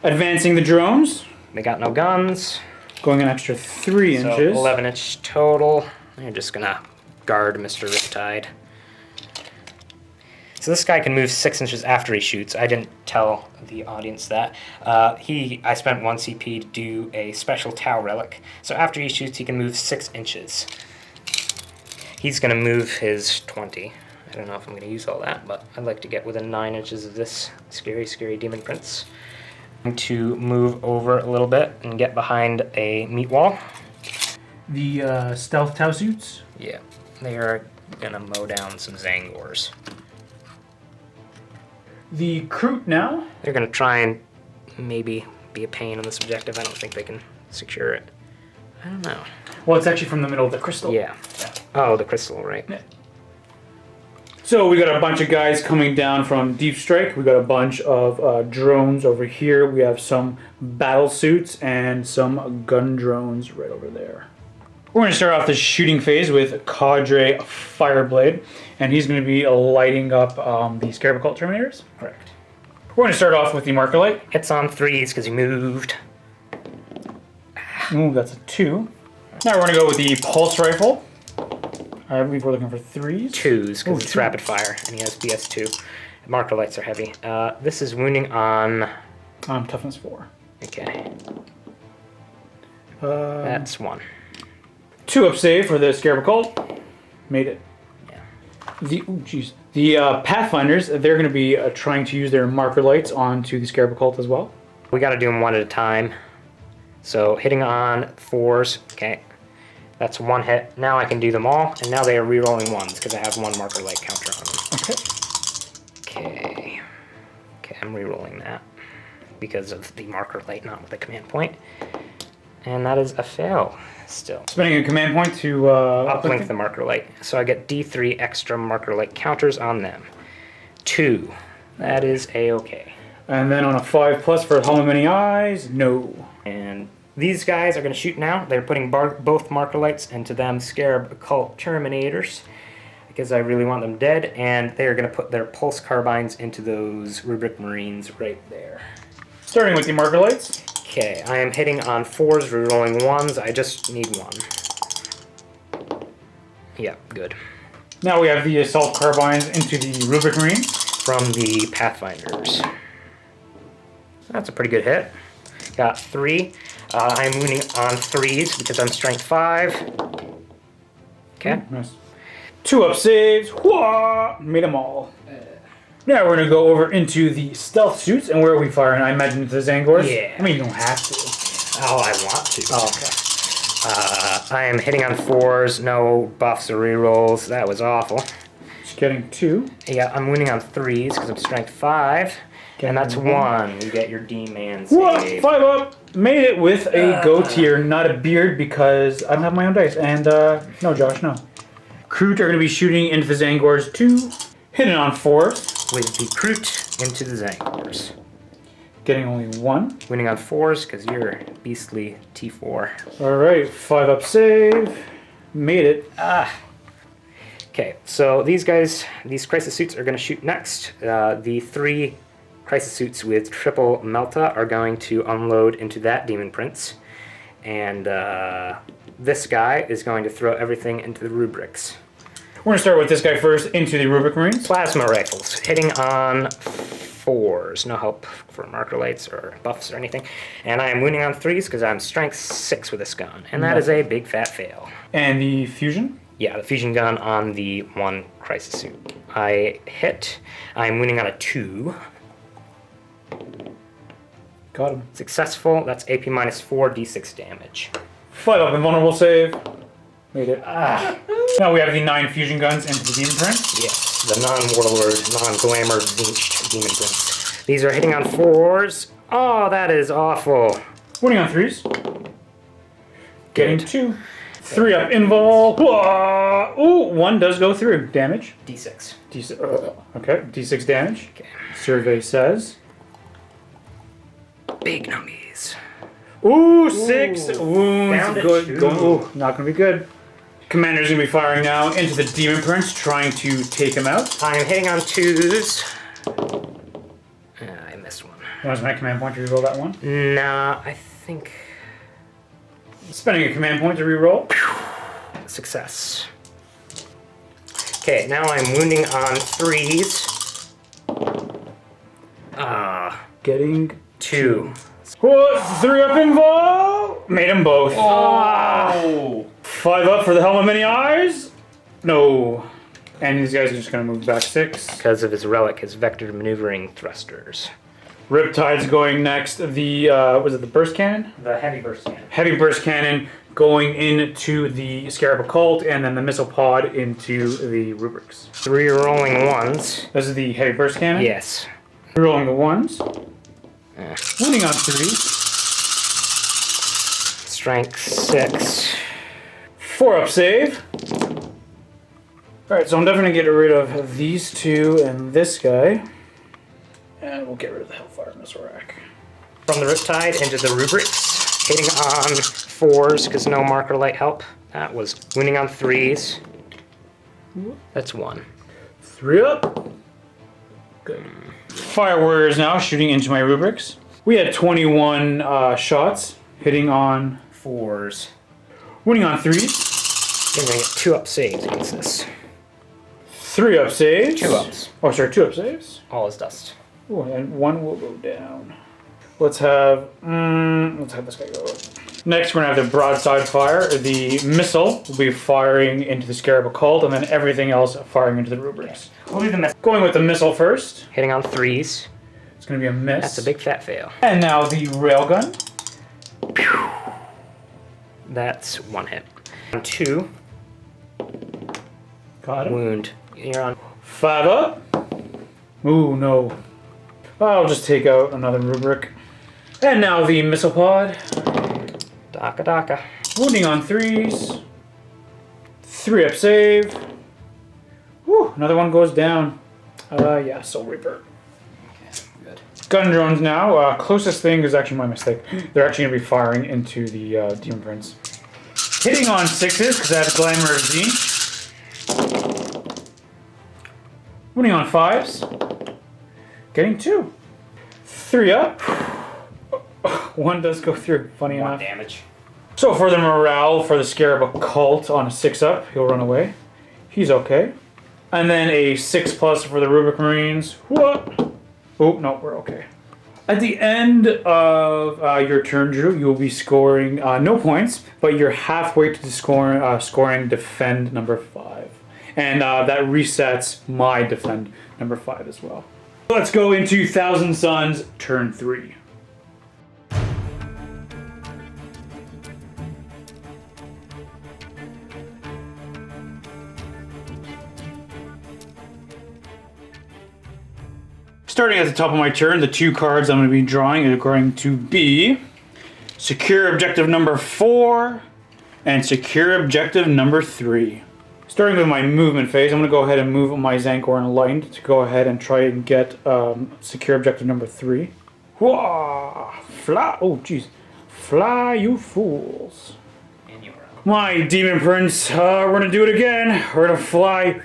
Advancing the drones. They got no guns. Going an extra 3 So inches. 11-inch total. They're just going to guard Mr. Riptide. So this guy can move 6 inches after he shoots. I didn't tell the audience that. I spent 1 CP to do a special Tau relic. So after he shoots, he can move 6 inches. He's going to move his 20. I don't know if I'm going to use all that, but I'd like to get within 9 inches of this scary, scary demon prince. I'm going to move over a little bit and get behind a meat wall. The stealth Tau suits. Yeah, they are going to mow down some Zangors. The Kroot now. They're going to try and maybe be a pain on this objective. I don't think they can secure it. I don't know. Well, it's actually from the middle of the crystal. Yeah. Oh, the crystal, right. Yeah. So we got a bunch of guys coming down from Deep Strike. We got a bunch of drones over here. We have some battle suits and some gun drones right over there. We're going to start off the shooting phase with Cadre Fireblade, and he's going to be lighting up the Scarab Cult Terminators. Correct. We're going to start off with the Marker Light. Hits on 3s because he moved. Ooh, that's a 2. Now we're going to go with the Pulse Rifle. I believe we're looking for 3s. 2s because it's 2. rapid fire and he has BS2. Marker lights are heavy. This is wounding on... Toughness 4. Okay. That's 1. 2-up save for the Scarab Cult. Made it. Yeah. The Pathfinders, they're going to be trying to use their Marker Lights onto the Scarab Cult as well. We got to do them one at a time. So hitting on 4s. Okay. That's 1 hit. Now I can do them all, and now they are re-rolling 1s because I have 1 Marker Light counter on them. Okay. Okay, I'm re-rolling that because of the Marker Light, not with the command point. And that is a fail still. Spending a command point to Uplink the marker light. So I get D3 extra marker light counters on them. 2. That is a-okay. And then on a 5+ for Helm of Many Eyes, no. And these guys are going to shoot now. They're putting both marker lights into them Scarab Occult Terminators because I really want them dead. And they're going to put their pulse carbines into those Rubric Marines right there. Starting with the marker lights. Okay, I am hitting on 4s, rerolling 1s. I just need 1. Yeah, good. Now we have the Assault Carbines into the Rubric Marines. From the Pathfinders. That's a pretty good hit. Got 3. I'm wounding on 3s because I'm strength 5. Okay. Nice. 2-up saves. Whoa! Made them all. Now we're going to go over into the stealth suits, and where are we firing? I imagine it's the Zangors? Yeah. I mean, you don't have to. Oh, I want to. Oh, okay. I am hitting on 4s, no buffs or rerolls. That was awful. Just getting 2. Yeah, I'm wounding on 3s because I'm strength 5. And that's 1. You get your D-man Whoa! save. 5-up. Made it with a goat tier, not a beard, because I don't have my own dice. And, no, Josh, no. Kroot are going to be shooting into the Zangors 2. Hitting on 4s. With the Kroot into the Zangors. Getting only 1. Winning on 4s because you're beastly T4. Alright, 5-up save. Made it. Okay, so these guys, these crisis suits are going to shoot next. The 3 crisis suits with triple Melta are going to unload into that Demon Prince. And this guy is going to throw everything into the rubrics. We're going to start with this guy first into the Rubric Marines. Plasma rifles, hitting on 4s. No help for marker lights or buffs or anything. And I am wounding on 3s because I'm strength 6 with this gun. And that is a big fat fail. And the fusion? Yeah, the fusion gun on the 1 crisis suit. I hit. I'm wounding on a 2. Got him. Successful. That's AP minus 4, d6 damage. 5-up invulnerable save. Made it. Now we have the 9 fusion guns into the Demon Prince. Yes, the non-warlord, non-glamour vinched Demon Prince. These are hitting on 4s. Oh, that is awful. Winning on 3s. Getting 2. 3-up invul. Whoa. Ooh, 1 does go through. Damage. D6. D6. Okay, D6 damage. Okay. Survey says. Big nummies. Ooh, 6 wounds. Down to Good. 2. Ooh, not going to be good. Commander's going to be firing now into the Demon Prince, trying to take him out. I am hitting on 2s. I missed 1. Want to my command point to reroll that one? Nah, I think... Spending a command point to reroll. Success. Okay, now I'm wounding on 3s. Getting 2. 3-up invul. Made them both. Oh! 5-up for the Helm of Many Eyes. No. And these guys are just going to move back 6. Because of his relic, his vector maneuvering thrusters. Riptide's going next. The, was it the burst cannon? The heavy burst cannon. Heavy burst cannon going into the Scarab Occult, and then the missile pod into the Rubrics. 3 rolling 1s. This is the heavy burst cannon? Yes. Rolling the 1s. Winning on 3. Strength 6. 4-up save. Alright, so I'm definitely going to get rid of these 2 and this guy. And we'll get rid of the Hellfire Missile Rack. From the Riptide into the Rubrics. Hitting on 4s because no marker light help. That was winning on 3s. That's 1. 3-up. Good. Fire Warriors now shooting into my Rubrics. We had 21 shots hitting on 4s. winning on 3s. You're going to get 2-up saves against this. 3-up saves. 2-ups. Oh, sorry, 2-up saves. All is dust. Ooh, and 1 will go down. Let's have this guy go. Next, we're gonna have the broadside fire. The missile will be firing into the Scarab Occult, and then everything else firing into the Rubrics. We'll do the missile. Going with the missile first. Hitting on 3s. It's gonna be a miss. That's a big fat fail. And now the railgun. That's 1 hit. On 2. Got it. Wound. You're on 5-up. Ooh, no. I'll just take out another Rubric. And now the missile pod. Daka Daka. Wounding on 3s. 3-up save. Whew, another one goes down. Yeah, Soul Reaper. Okay, good. Gun drones now. Closest thing is actually my mistake. They're actually going to be firing into the Demon Prince. Hitting on 6s, because that's Glamour of Zinch. Winning on 5s. Getting 2. 3-up. 1 does go through, funny enough. Damage. So for the morale for the Scarab Occult on a 6-up, he'll run away. He's okay. And then a 6+ for the Rubric Marines. What? Oh, no, we're okay. At the end of your turn, Drew, you will be scoring no points, but you're halfway to the scoring Defend number 5. And that resets my Defend number 5 as well. Let's go into Thousand Suns, turn 3. Starting at the top of my turn, the 2 cards I'm going to be drawing are going to be Secure Objective number 4 and Secure Objective number 3. Starting with my movement phase, I'm going to go ahead and move my Zankor and Light to go ahead and try and get Secure Objective number 3. Whoa! Fly! Oh, jeez. Fly, you fools. And you're up. My Demon Prince, we're going to do it again. We're going to fly.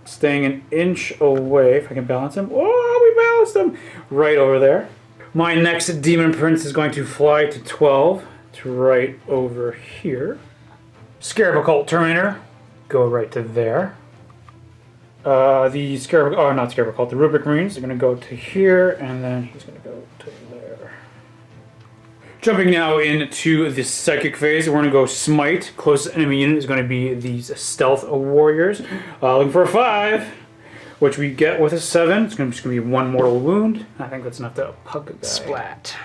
Staying an inch away, if I can balance him. Oh, we balanced him! Right over there. My next Demon Prince is going to fly to 12, to right over here. Scarab Occult Terminator, go right to there. The Scarab, oh, not Scarab Occult, the Rubric Marines are going to go to here, and then he's going to go to there. Jumping now into the Psychic phase, we're going to go Smite. Closest enemy unit is going to be these Stealth Warriors. Looking for a 5, which we get with a 7. It's just going to be 1 mortal wound. I think that's enough to pug a guy. Splat.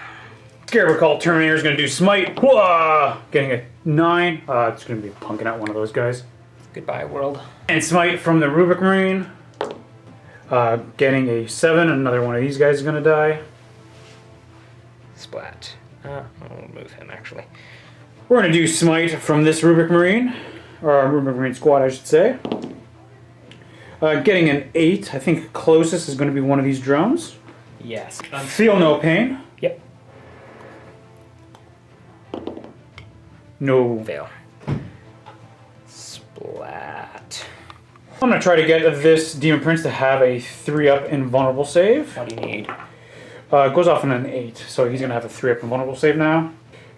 Scarab Occult Terminator is going to do Smite. Whoa! Getting a 9. It's going to be punking out one of those guys. Goodbye, world. And Smite from the Rubric Marine. Getting a 7. Another one of these guys is going to die. Splat. I'll move him, actually. We're going to do Smite from this Rubric Marine. Or Rubric Marine squad, I should say. Getting an 8. I think closest is going to be one of these drones. Yes. Feel no pain. Yep. No. Fail. Splat. I'm going to try to get this Demon Prince to have a 3-up invulnerable save. What do you need? It goes off on an 8, so he's going to have a 3-up invulnerable save now.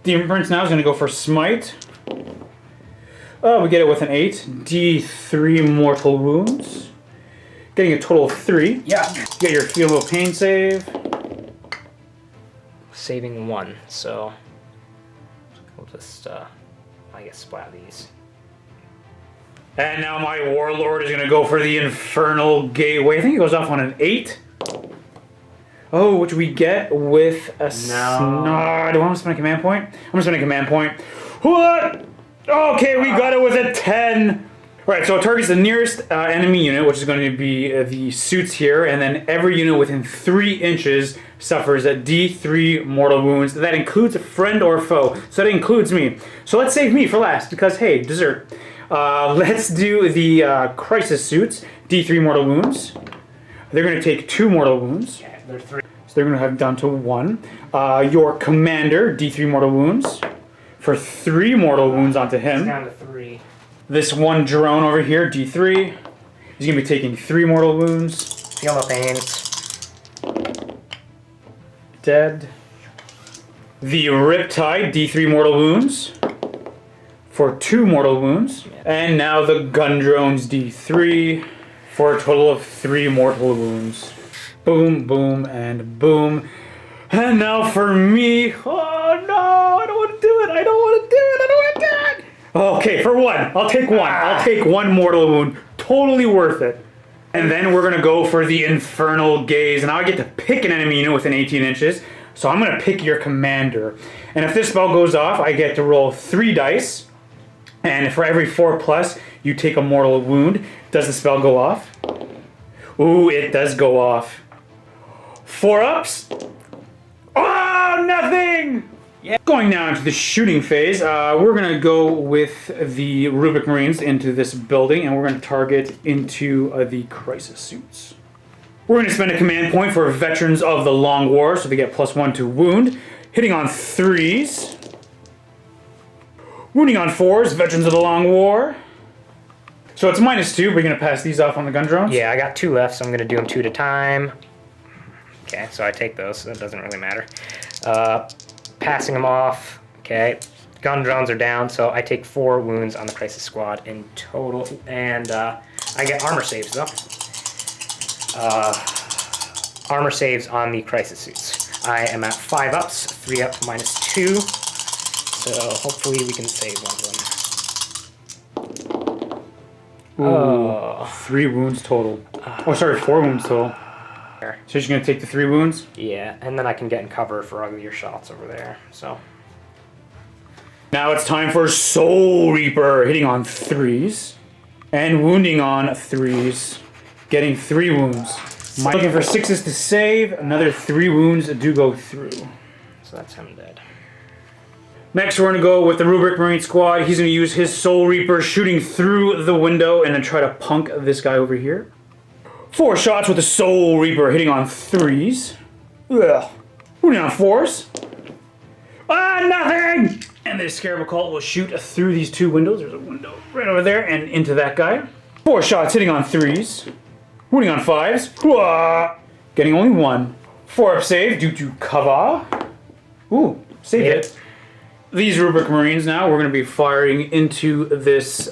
Demon Prince now is going to go for Smite. We get it with an 8. D3 mortal wounds. Getting a total of 3. Yeah. You get your Feel No Pain save. Saving 1, so we'll just, I guess, splat these. And now my Warlord is going to go for the Infernal Gateway. I think it goes off on an 8. Oh, which we get with a... No. Do I want to spend a command point? I'm going to spend a command point. What? Okay, we got it with a 10. Alright, so it targets the nearest enemy unit, which is going to be the suits here, and then every unit within 3 inches suffers a D3 mortal wounds. That includes a friend or foe, so that includes me. So let's save me for last, because hey, dessert. Let's do the Crisis suits, D3 mortal wounds. They're going to take 2 mortal wounds. Yeah, they're 3. So they're going to have down to 1. Your Commander, D3 mortal wounds, for 3 mortal wounds onto him. It's down to 3. This one drone over here, D3, he's going to be taking 3 mortal wounds. Feel no pains. Dead. The Riptide, D3 mortal wounds, for 2 mortal wounds. And now the Gun Drones, D3, for a total of 3 mortal wounds. Boom, boom, and boom. And now for me. Oh no, I don't want to do it. I don't want to do it. I don't want to do it. Okay, for 1. I'll take 1. I'll take 1 mortal wound. Totally worth it. And then we're going to go for the Infernal Gaze. And I get to pick an enemy unit within 18 inches. So I'm going to pick your commander. And if this spell goes off, I get to roll 3 dice. And for every 4+, you take a mortal wound. Does the spell go off? Ooh, it does go off. 4 ups. Oh, nothing! Yeah. Going now into the shooting phase, we're going to go with the Rubric Marines into this building, and we're going to target into the crisis suits. We're going to spend a command point for Veterans of the Long War, so they get +1 to wound. Hitting on 3s. Wounding on 4s, Veterans of the Long War. So it's -2, but you're going to pass these off on the gun drones? Yeah, I got 2 left, so I'm going to do them 2 at a time. Okay, so I take those, so that doesn't really matter. Passing them off. Okay, gun drones are down, so I take 4 wounds on the crisis squad in total, and I get armor saves though. Armor saves on the crisis suits. I am at 5 ups, 3 up -2, so hopefully we can save one of them. Ooh, 3 wounds total. Oh, sorry, 4 wounds total. So you're going to take the 3 wounds? Yeah, and then I can get in cover for uglier shots over there, so. Now it's time for Soul Reaper, hitting on 3s. And wounding on 3s. Getting 3 wounds. Looking for 6s to save. Another 3 wounds do go through. So that's him dead. Next we're going to go with the Rubric Marine squad. He's going to use his Soul Reaper shooting through the window and then try to punk this guy over here. 4 shots with the Soul Reaper hitting on 3s. Ugh. Wounding on 4s. Ah, nothing! And the Scarab Occult will shoot through these 2 windows. There's a window right over there and into that guy. 4 shots hitting on 3s. Wounding on 5s. Wah! Getting only 1. 4 up save due to cover. Ooh, save it. These Rubric Marines now, we're going to be firing into this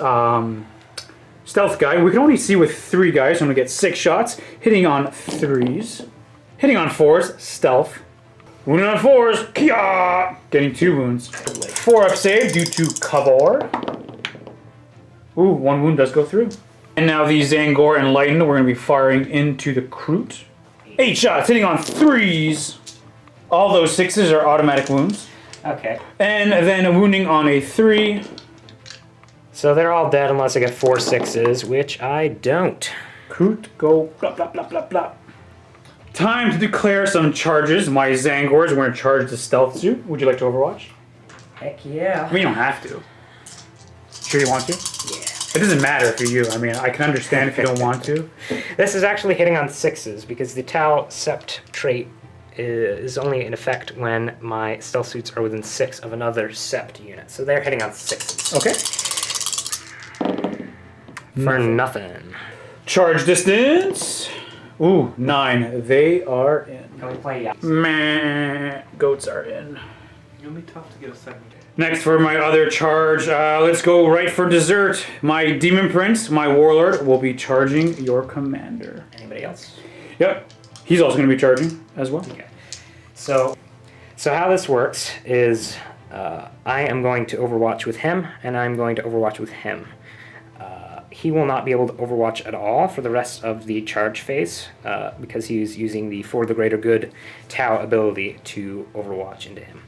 stealth guy. We can only see with 3 guys, so I'm going to get 6 shots. Hitting on 3s. Hitting on 4s, stealth. Wounding on 4s, kia! Getting 2 wounds. 4 up save due to cover. Ooh, 1 wound does go through. And now the Zangor Enlightened, we're going to be firing into the Kroot. 8 shots, hitting on 3s. All those 6s are automatic wounds. Okay. And then wounding on a 3. So they're all dead unless I get 4 6s, which I don't. Kroot, go blah blah blah blah blah. Time to declare some charges. My Zangors are going to charge the stealth suit. Would you like to Overwatch? Heck yeah. I mean, you don't have to. Sure you want to? Yeah. It doesn't matter for you. I mean, I can understand if you don't want to. This is actually hitting on 6s because the Tau Sept trait is only in effect when my stealth suits are within 6 of another Sept unit. So they're hitting on 6s. Okay. For nothing. Charge distance. Ooh, 9. They are in. Can we play yeah? Meh. Goats are in. It'll be tough to get a second. Next for my other charge, let's go right for dessert. My Demon Prince, my Warlord, will be charging your commander. Anybody else? Yep. He's also going to be charging as well. Okay. So how this works is I am going to Overwatch with him, and I'm going to Overwatch with him. He will not be able to Overwatch at all for the rest of the charge phase because he's using the For the Greater Good Tau ability to Overwatch into him.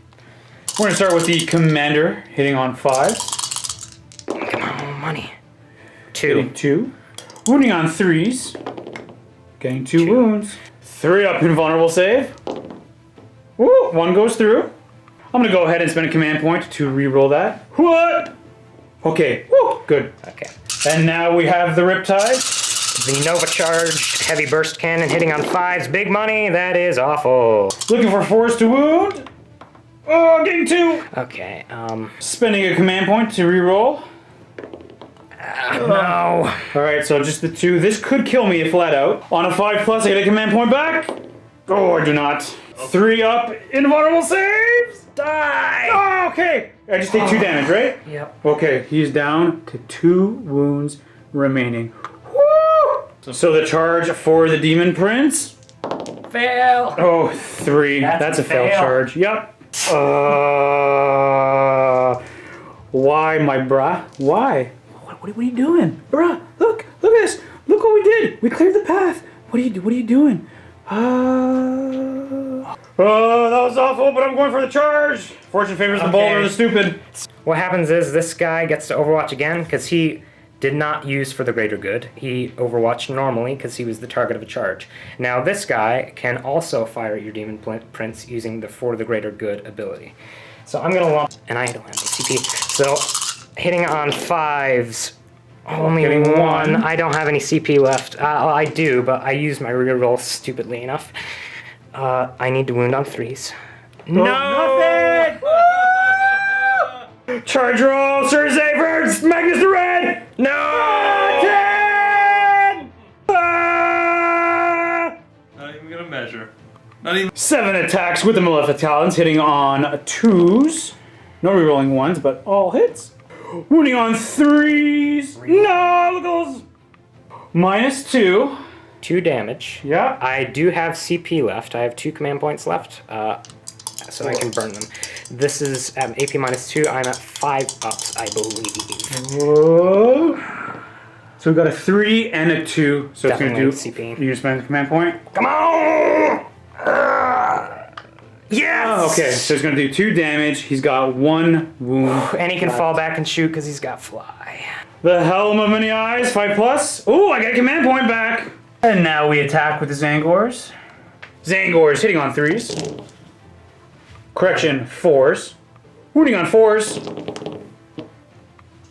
We're going to start with the commander, hitting on 5. Come on, money. Getting 2. 2. Wounding on 3s. Getting 2 wounds. 3 up invulnerable save. Woo, 1 goes through. I'm going to go ahead and spend a command point to re-roll that. What? Okay, woo, good. Okay. And now we have the Riptide. The Nova Charge Heavy Burst Cannon hitting on 5s. Big money. That is awful. Looking for 4s to wound. Oh, getting 2. Okay. Spending a command point to re-roll. No. Alright, so just the 2. This could kill me if let out. On a 5+, I get a command point back. Oh, I do not. 3 up, invulnerable saves. Die. Oh, okay. I just take 2 damage, right? Yep. Okay, he's down to 2 wounds remaining. Woo! So the charge for the Demon Prince. Fail. Oh, 3. That's a fail charge. Yep. Why, my bruh? Why? What are you doing? Bruh, look at this. Look what we did. We cleared the path. What are you doing? Oh, that was awful, but I'm going for the charge. Fortune favors the bold or the stupid. What happens is this guy gets to Overwatch again because he did not use For the Greater Good. He Overwatched normally because he was the target of a charge. Now this guy can also fire at your Demon Prince using the For the Greater Good ability. So I'm gonna lump, and I don't have any CP. So hitting on 5s, only Getting one. I don't have any CP left. I do, but I used my reroll stupidly enough. I need to wound on 3s. No! Nothing! Charge roll, Sir Zavers, Magnus the Red! No! 10! Not even gonna measure. Not even. 7 attacks with the Malefic Talons, hitting on 2s. No rerolling 1s, but all hits. Wounding on 3s. No, look at those. -2. 2 damage. Yeah. I do have CP left. I have 2 command points left, so I can burn them. This is at AP -2. I'm at 5 ups, I believe. Whoa. So we got a 3 and a 2. So Definitely it's going to CP. do. You spend the command point. Come on! Yes! Oh, okay, so he's going to do 2 damage. He's got 1 wound. And he can fall back and shoot because he's got fly. The Helm of Many Eyes, 5+. Ooh, I got a command point back. And now we attack with the Zangors. Zangors hitting on 3s. Correction, 4s. Wounding on 4s.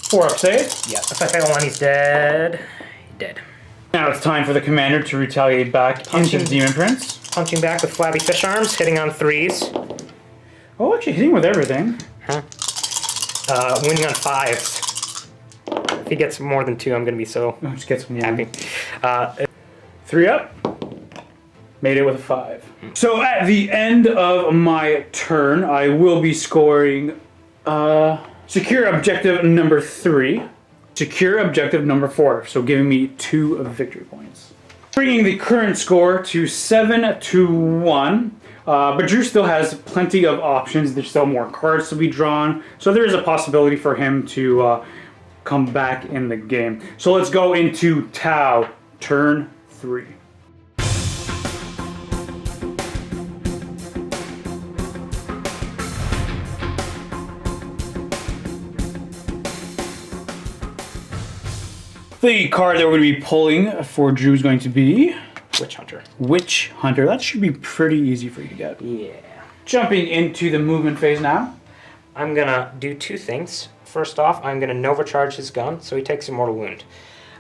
4 up save. Yeah, if I fail one, he's dead. Dead. Now it's time for the commander to retaliate back into the Demon Prince. Punching back with flabby fish arms, hitting on 3s. Oh, actually hitting with everything. Huh? Winning on 5s. If he gets more than 2, I'm gonna be so Oh, just get some happy. 3 up. Made it with a 5. So at the end of my turn, I will be scoring secure objective number 3, secure objective number 4, so giving me 2 victory points. Bringing the current score to 7-1, but Drew still has plenty of options. There's still more cards to be drawn, so there is a possibility for him to come back in the game. So let's go into Tau, turn 3. The card that we're going to be pulling for Drew is going to be Witch Hunter. Witch Hunter. That should be pretty easy for you to get. Yeah. Jumping into the movement phase now. I'm gonna do 2 things. First off, I'm gonna Nova Charge his gun, so he takes a mortal wound.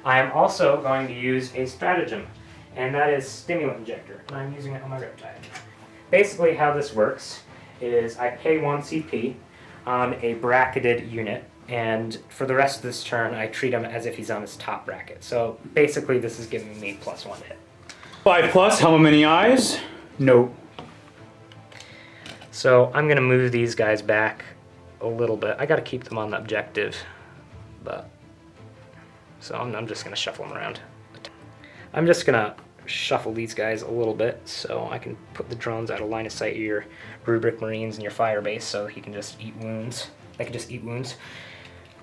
I am also going to use a stratagem, and that is Stimulant Injector, and I'm using it on my Riptide. Basically how this works is I pay 1 CP on a bracketed unit, and for the rest of this turn I treat him as if he's on his top bracket. So basically this is giving me +1 hit. 5+, Helm of Many Eyes. No. So I'm gonna move these guys back a little bit. I gotta keep them on the objective, but so I'm just gonna shuffle them around. I'm just gonna shuffle these guys a little bit so I can put the drones out of line of sight of your Rubric Marines and your fire base so he can just eat wounds. They can just eat wounds.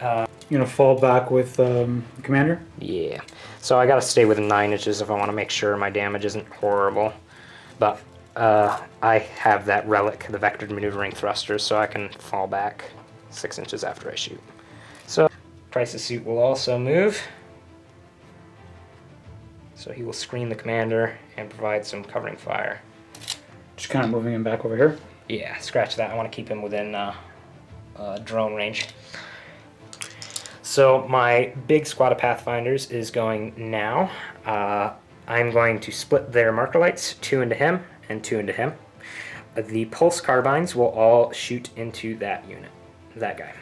You're going to fall back with Commander? Yeah. So I gotta stay within 9 inches if I want to make sure my damage isn't horrible. But I have that relic, the vectored maneuvering thrusters, so I can fall back 6 inches after I shoot. So Price's suit will also move. So he will screen the commander and provide some covering fire. Just kind of moving him back over here. Yeah, scratch that. I want to keep him within drone range. So my big squad of Pathfinders is going now. I'm going to split their marker lights, 2 into him and 2 into him. The pulse carbines will all shoot into that unit, that guy.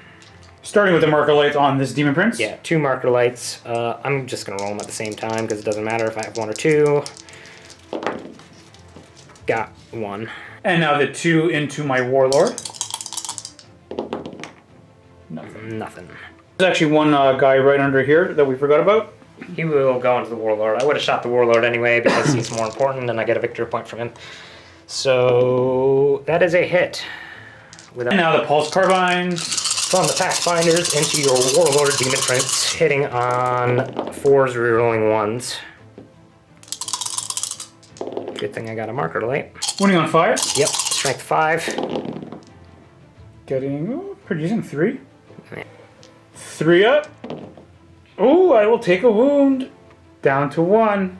Starting with the marker lights on this Demon Prince? Yeah, 2 marker lights. I'm just going to roll them at the same time because it doesn't matter if I have 1 or 2. Got 1. And now the 2 into my Warlord. Nothing. There's actually one guy right under here that we forgot about. He will go into the Warlord. I would have shot the Warlord anyway because he's more important and I get a victory point from him. So that is a hit. And now the pulse carbines. From the Pathfinders into your Warlord Demon Prince, hitting on 4s, rerolling 1s. Good thing I got a marker light. Winning on 5. Yep, strength 5. Getting, producing 3. 3 up. Oh, I will take a wound. Down to 1.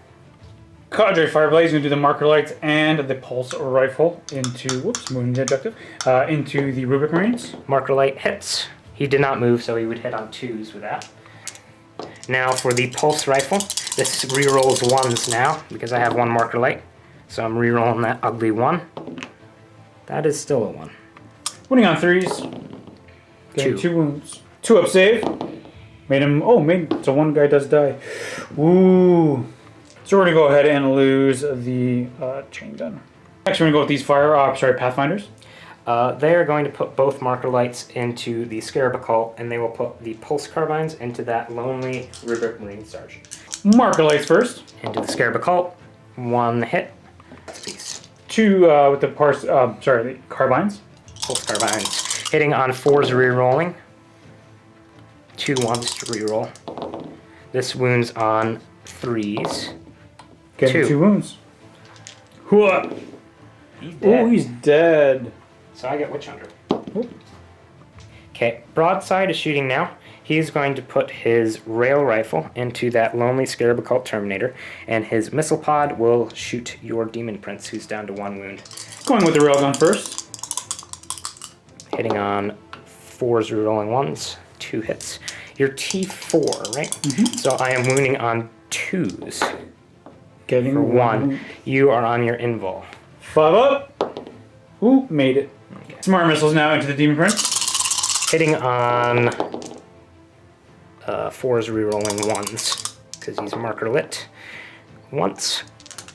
Cadre Fireblaze is going to do the marker lights and the pulse rifle into, whoops, moving the objective, into the Rubric Marines. Marker light hits. He did not move, so he would hit on 2s with that. Now for the pulse rifle, this rerolls 1s now, because I have 1 marker light. So I'm rerolling that ugly 1. That is still a 1. Winning on 3s. Getting 2. 2 wounds. 2 up save. Made him, so 1 guy does die. Ooh. So we're going to go ahead and lose the chain gun. Next we're going to go with these Pathfinders. They are going to put both marker lights into the Scarab Occult, and they will put the pulse carbines into that lonely Rubric Marine Sergeant. Marker lights first. Into the Scarab Occult. 1 hit. Piece. 2 with the the carbines. Pulse carbines. Hitting on 4s rerolling. 2 1s to reroll. This wounds on 3s. Getting 2 wounds. Hooah! He's dead. Oh, he's dead. So I get Witch Hunter. Okay, Broadside is shooting now. He's going to put his rail rifle into that lonely Scarab Occult Terminator, and his missile pod will shoot your Demon Prince, who's down to 1 wound. Going with the railgun first. Hitting on 4s rerolling 1s, 2 hits. You're T4, right? So I am wounding on 2s. Getting For 1. You are on your invul. 5 up. Ooh, made it. Okay. Smart missiles now into the Demon Prince. Hitting on 4s rerolling 1s, because he's marker lit. Once.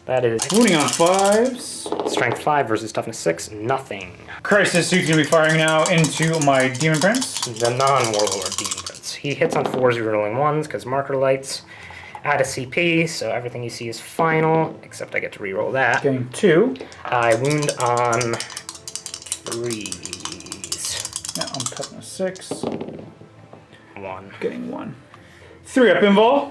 That is wounding on 5s. Strength 5 versus Toughness 6. Nothing. Crisis Suit's going to be firing now into my Demon Prince. The non-Warlord Demon Prince. He hits on 4s rerolling 1s, because marker lights. Add a CP, so everything you see is final, except I get to reroll that. Getting 2. I wound on 3s. Now I'm toughness 6. 1. Getting 1. 3 up invul.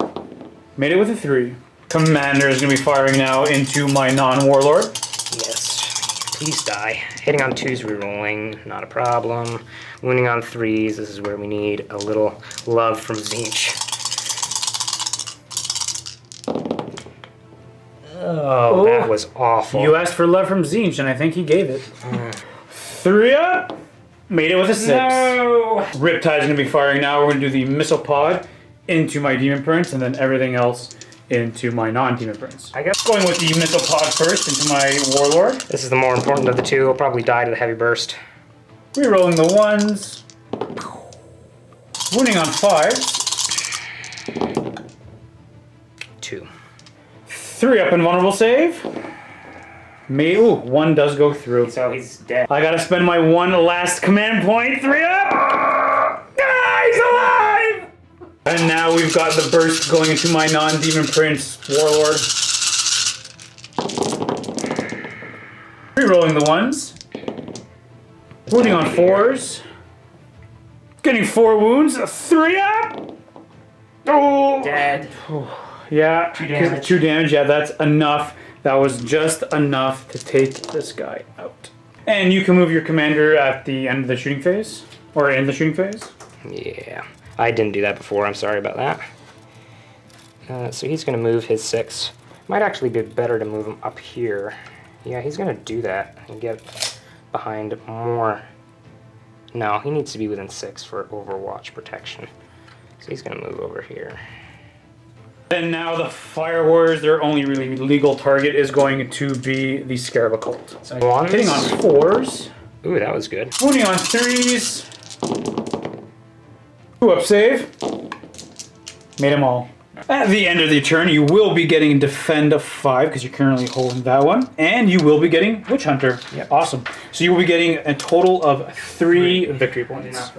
Made it with a 3. Commander is going to be firing now into my non-Warlord. Yes. Please die. Hitting on 2s rerolling, not a problem. Wounding on 3s, this is where we need a little love from Zinch. Oh, that was awful. You asked for love from Zinch, and I think he gave it. 3 up. Made it with a 6. No! Riptide's going to be firing now. We're going to do the missile pod into my Demon Prince, and then everything else into my non-Demon Prince. I guess Going with the missile pod first into my Warlord. this is the more important of the two. He'll probably die to the heavy burst. Rerolling the 1s. Wounding on 5s. 2. 3 up invulnerable save. Ooh, 1 does go through. So he's dead. I gotta spend my 1 last command point. 3 up! Ah, he's alive! And now we've got the burst going into my non-Demon Prince Warlord. Rerolling the 1s. Wounding on 4s. Getting 4 wounds. 3 up! Oh! Dead. Yeah, 2 damage. 2 damage. Yeah, that's enough. That was just enough to take this guy out. And you can move your commander at the end of the shooting phase, or in the shooting phase. Yeah. I didn't do that before. I'm sorry about that. So he's going to move his 6. Might actually be better to move him up here. Yeah, he's going to do that and get behind more. No, he needs to be within 6 for Overwatch protection. So he's going to move over here. And now the Fire Warriors, their only really legal target is going to be the Scarab Occult. So Hitting on 4s. Ooh, that was good. Wounding on 3s. 2 up save. Made them all. At the end of the turn, you will be getting Defend 5 because you're currently holding that one. And you will be getting Witch Hunter. Yep. Awesome. So you will be getting a total of 3 victory points.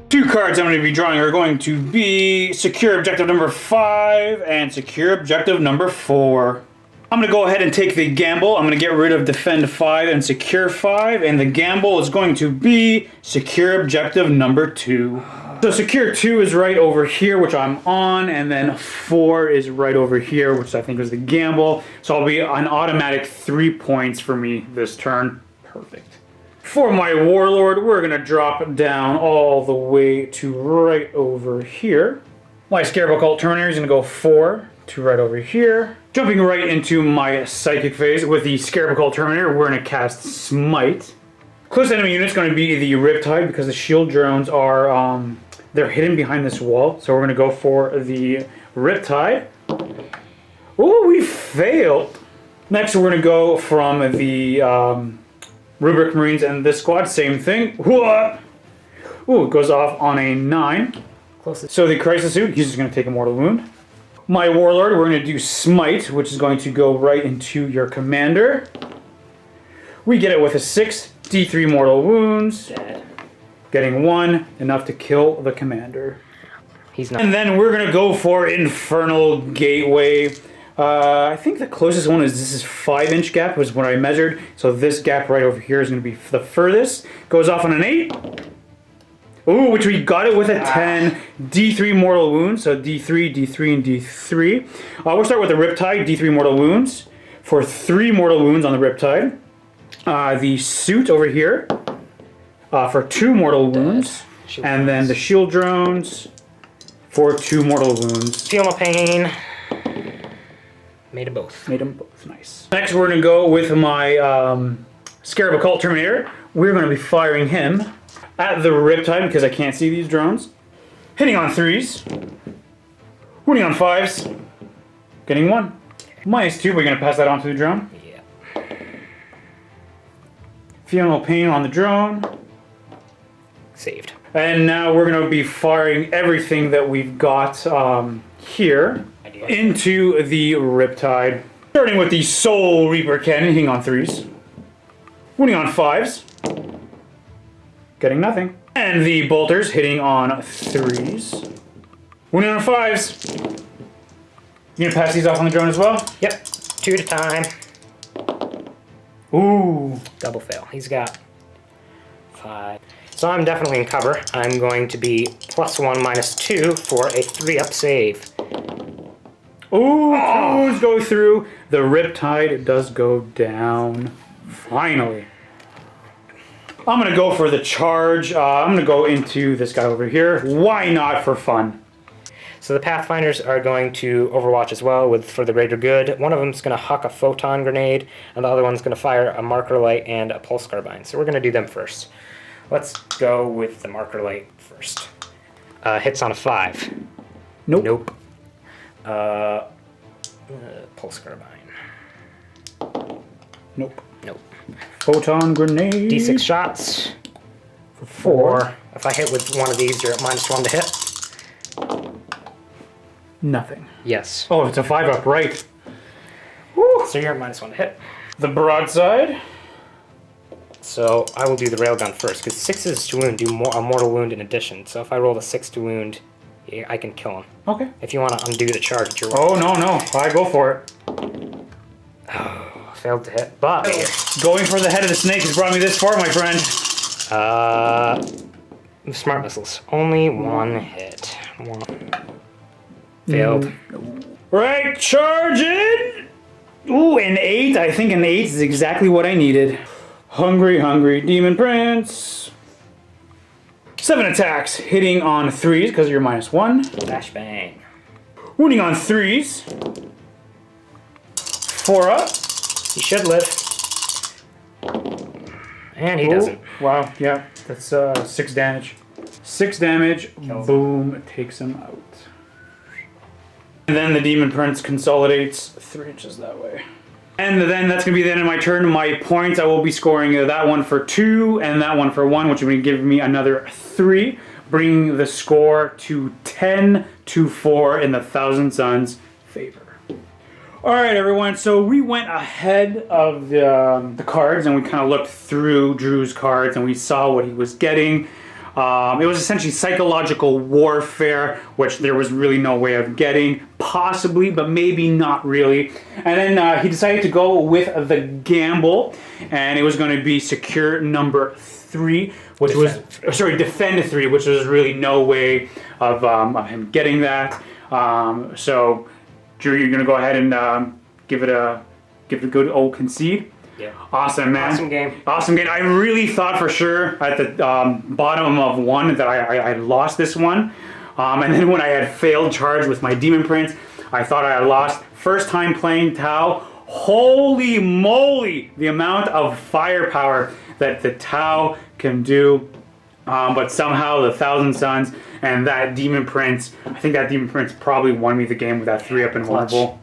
Two cards I'm going to be drawing are going to be Secure Objective number 5 and Secure Objective number 4. I'm going to go ahead and take the gamble. I'm going to get rid of Defend 5 and Secure 5, and the gamble is going to be Secure Objective number 2. So Secure 2 is right over here, which I'm on, and then 4 is right over here, which I think is the gamble. So I'll be an automatic 3 points for me this turn. Perfect. For my Warlord, we're going to drop down all the way to right over here. My Scarab Occult Terminator is going to go 4 to right over here. Jumping right into my Psychic phase with the Scarab Occult Terminator, we're going to cast Smite. Close enemy unit is going to be the Riptide because the shield drones are they're hidden behind this wall. So we're going to go for the Riptide. Oh, we failed. Next, we're going to go from the Rubric Marines and this squad. Same thing. Ooh, it goes off on a 9. Closest. So the Crisis Suit, he's just going to take a mortal wound. My Warlord, we're going to do Smite, which is going to go right into your commander. We get it with a 6, D3 mortal wounds. Dead. Getting 1, enough to kill the commander. He's not. And then we're going to go for Infernal Gateway. I think the closest one is this is 5-inch gap was what I measured. So this gap right over here is going to be the furthest. Goes off on an 8. Ooh, which we got it with a 10. D3 mortal wounds. So D3, D3, and D3. We'll start with the Riptide, D3 mortal wounds. For 3 mortal wounds on the Riptide. The suit over here. For 2 mortal wounds. And then the shield drones. For 2 mortal wounds. Feel no pain. Made them both. Made them both. Nice. Next, we're going to go with my Scarab Occult Terminator. We're going to be firing him at the Riptide because I can't see these drones. Hitting on 3s. Wounding on 5s. Getting 1. -2, we're going to pass that on to the drone. Yeah. Feel no pain on the drone. Saved. And now we're going to be firing everything that we've got here into the Riptide. Starting with the Soul Reaper Cannon, hitting on 3s. Wounding on 5s. Getting nothing. And the Bolters hitting on 3s. Wounding on 5s. You gonna pass these off on the drone as well? Yep. 2 at a time. Ooh. Double fail. He's got 5. So I'm definitely in cover. I'm going to be +1, -2 for a 3-up save. Ooh, those go through. The Riptide does go down. Finally. I'm going to go for the charge. I'm going to go into this guy over here. Why not for fun? So the Pathfinders are going to Overwatch as well for the greater good. One of them is going to huck a photon grenade, and the other one's going to fire a marker light and a pulse carbine. So we're going to do them first. Let's go with the marker light first. Hits on a 5. Nope. Nope. Pulse carbine. Nope. Nope. Photon grenade. D6 shots. For 4. If I hit with one of these, you're at -1 to hit. Nothing. Yes. Oh, it's a 5-up, right. Woo. So you're at -1 to hit. The broadside. So I will do the railgun first, because 6s to wound do a mortal wound in addition. So if I roll a 6 to wound, yeah, I can kill him. Okay. If you want to undo the charge, it's your Oh, no. I go for it. Failed to hit, but Going for the head of the snake has brought me this far, my friend. smart missiles. Only 1 hit. 1. Failed. Right, charging! Ooh, an 8. I think an 8 is exactly what I needed. Hungry, hungry Demon Prince. 7 attacks, hitting on 3s because you're -1. Bash bang. Wounding on 3s. 4 up. He should live. And he doesn't. Wow, yeah, that's 6 damage. 6 damage, boom, takes him out. And then the Demon Prince consolidates 3 inches that way. And then that's going to be the end of my turn. My points, I will be scoring that one for 2 and that one for 1, which is going to give me another 3, bringing the score to 10-4 in the Thousand Suns' favor. Alright everyone, so we went ahead of the cards and we kind of looked through Drew's cards and we saw what he was getting. It was essentially psychological warfare, which there was really no way of getting. Possibly, but maybe not really. And then he decided to go with the gamble, and it was going to be secure number 3, which defend 3, which was really no way of him getting that. So, Drew, you're going to go ahead and give it a good old concede. Yeah. Awesome, man. Awesome game. Awesome game. I really thought for sure at the bottom of one that I lost this one. And then when I had failed charge with my Demon Prince, I thought I had lost. First time playing Tau. Holy moly! The amount of firepower that the Tau can do. But somehow the Thousand Suns and that Demon Prince, I think that Demon Prince probably won me the game with that 3-up invulnerable.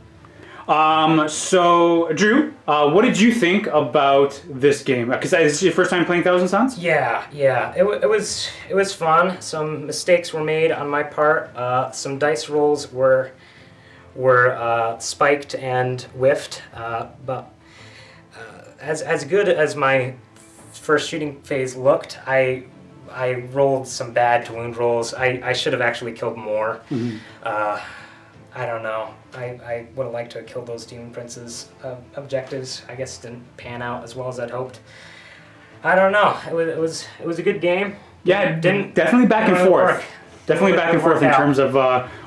So Drew, what did you think about this game? Because this is your first time playing Thousand Suns? Yeah. It was fun. Some mistakes were made on my part. Some dice rolls were spiked and whiffed. But as good as my first shooting phase looked, I rolled some bad to wound rolls. I should have actually killed more. I don't know. I would have liked to have killed those Demon Prince's objectives. I guess didn't pan out as well as I'd hoped. I don't know. It was a good game. Yeah, Didn't definitely back and forth. work. Definitely back and forth in out. terms of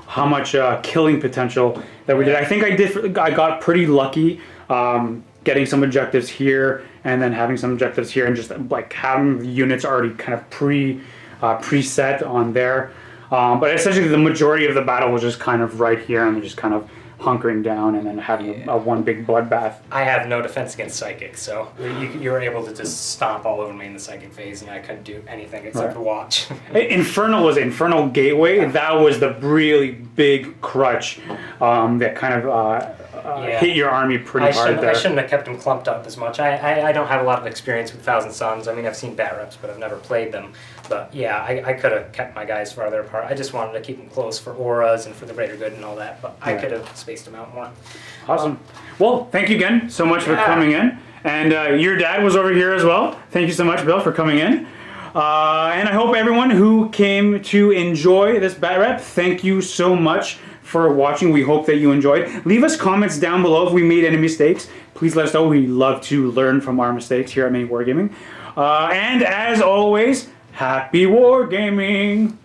how much killing potential that we did. I think I got pretty lucky getting some objectives here and then having some objectives here and just like having the units already kind of preset on there. But essentially the majority of the battle was just kind of right here and just kind of hunkering down and then having a one big bloodbath. I have no defense against psychic, so you were able to just stomp all over me in the psychic phase, and I couldn't do anything except watch. Infernal Gateway. That was the really big crutch that kind of hit your army pretty hard there. I shouldn't have kept them clumped up as much. I don't have a lot of experience with Thousand Suns. I mean, I've seen bat reps, but I've never played them. But yeah, I could have kept my guys farther apart. I just wanted to keep them close for auras and for the greater good and all that, but I could have spaced them out more. Awesome. Well, thank you again so much for coming in. And your dad was over here as well. Thank you so much, Bill, for coming in. And I hope everyone who came to enjoy this bat rep, thank you so much for watching. We hope that you enjoyed. Leave us comments down below if we made any mistakes. Please let us know. We love to learn from our mistakes here at MiniWarGaming. And as always, happy wargaming!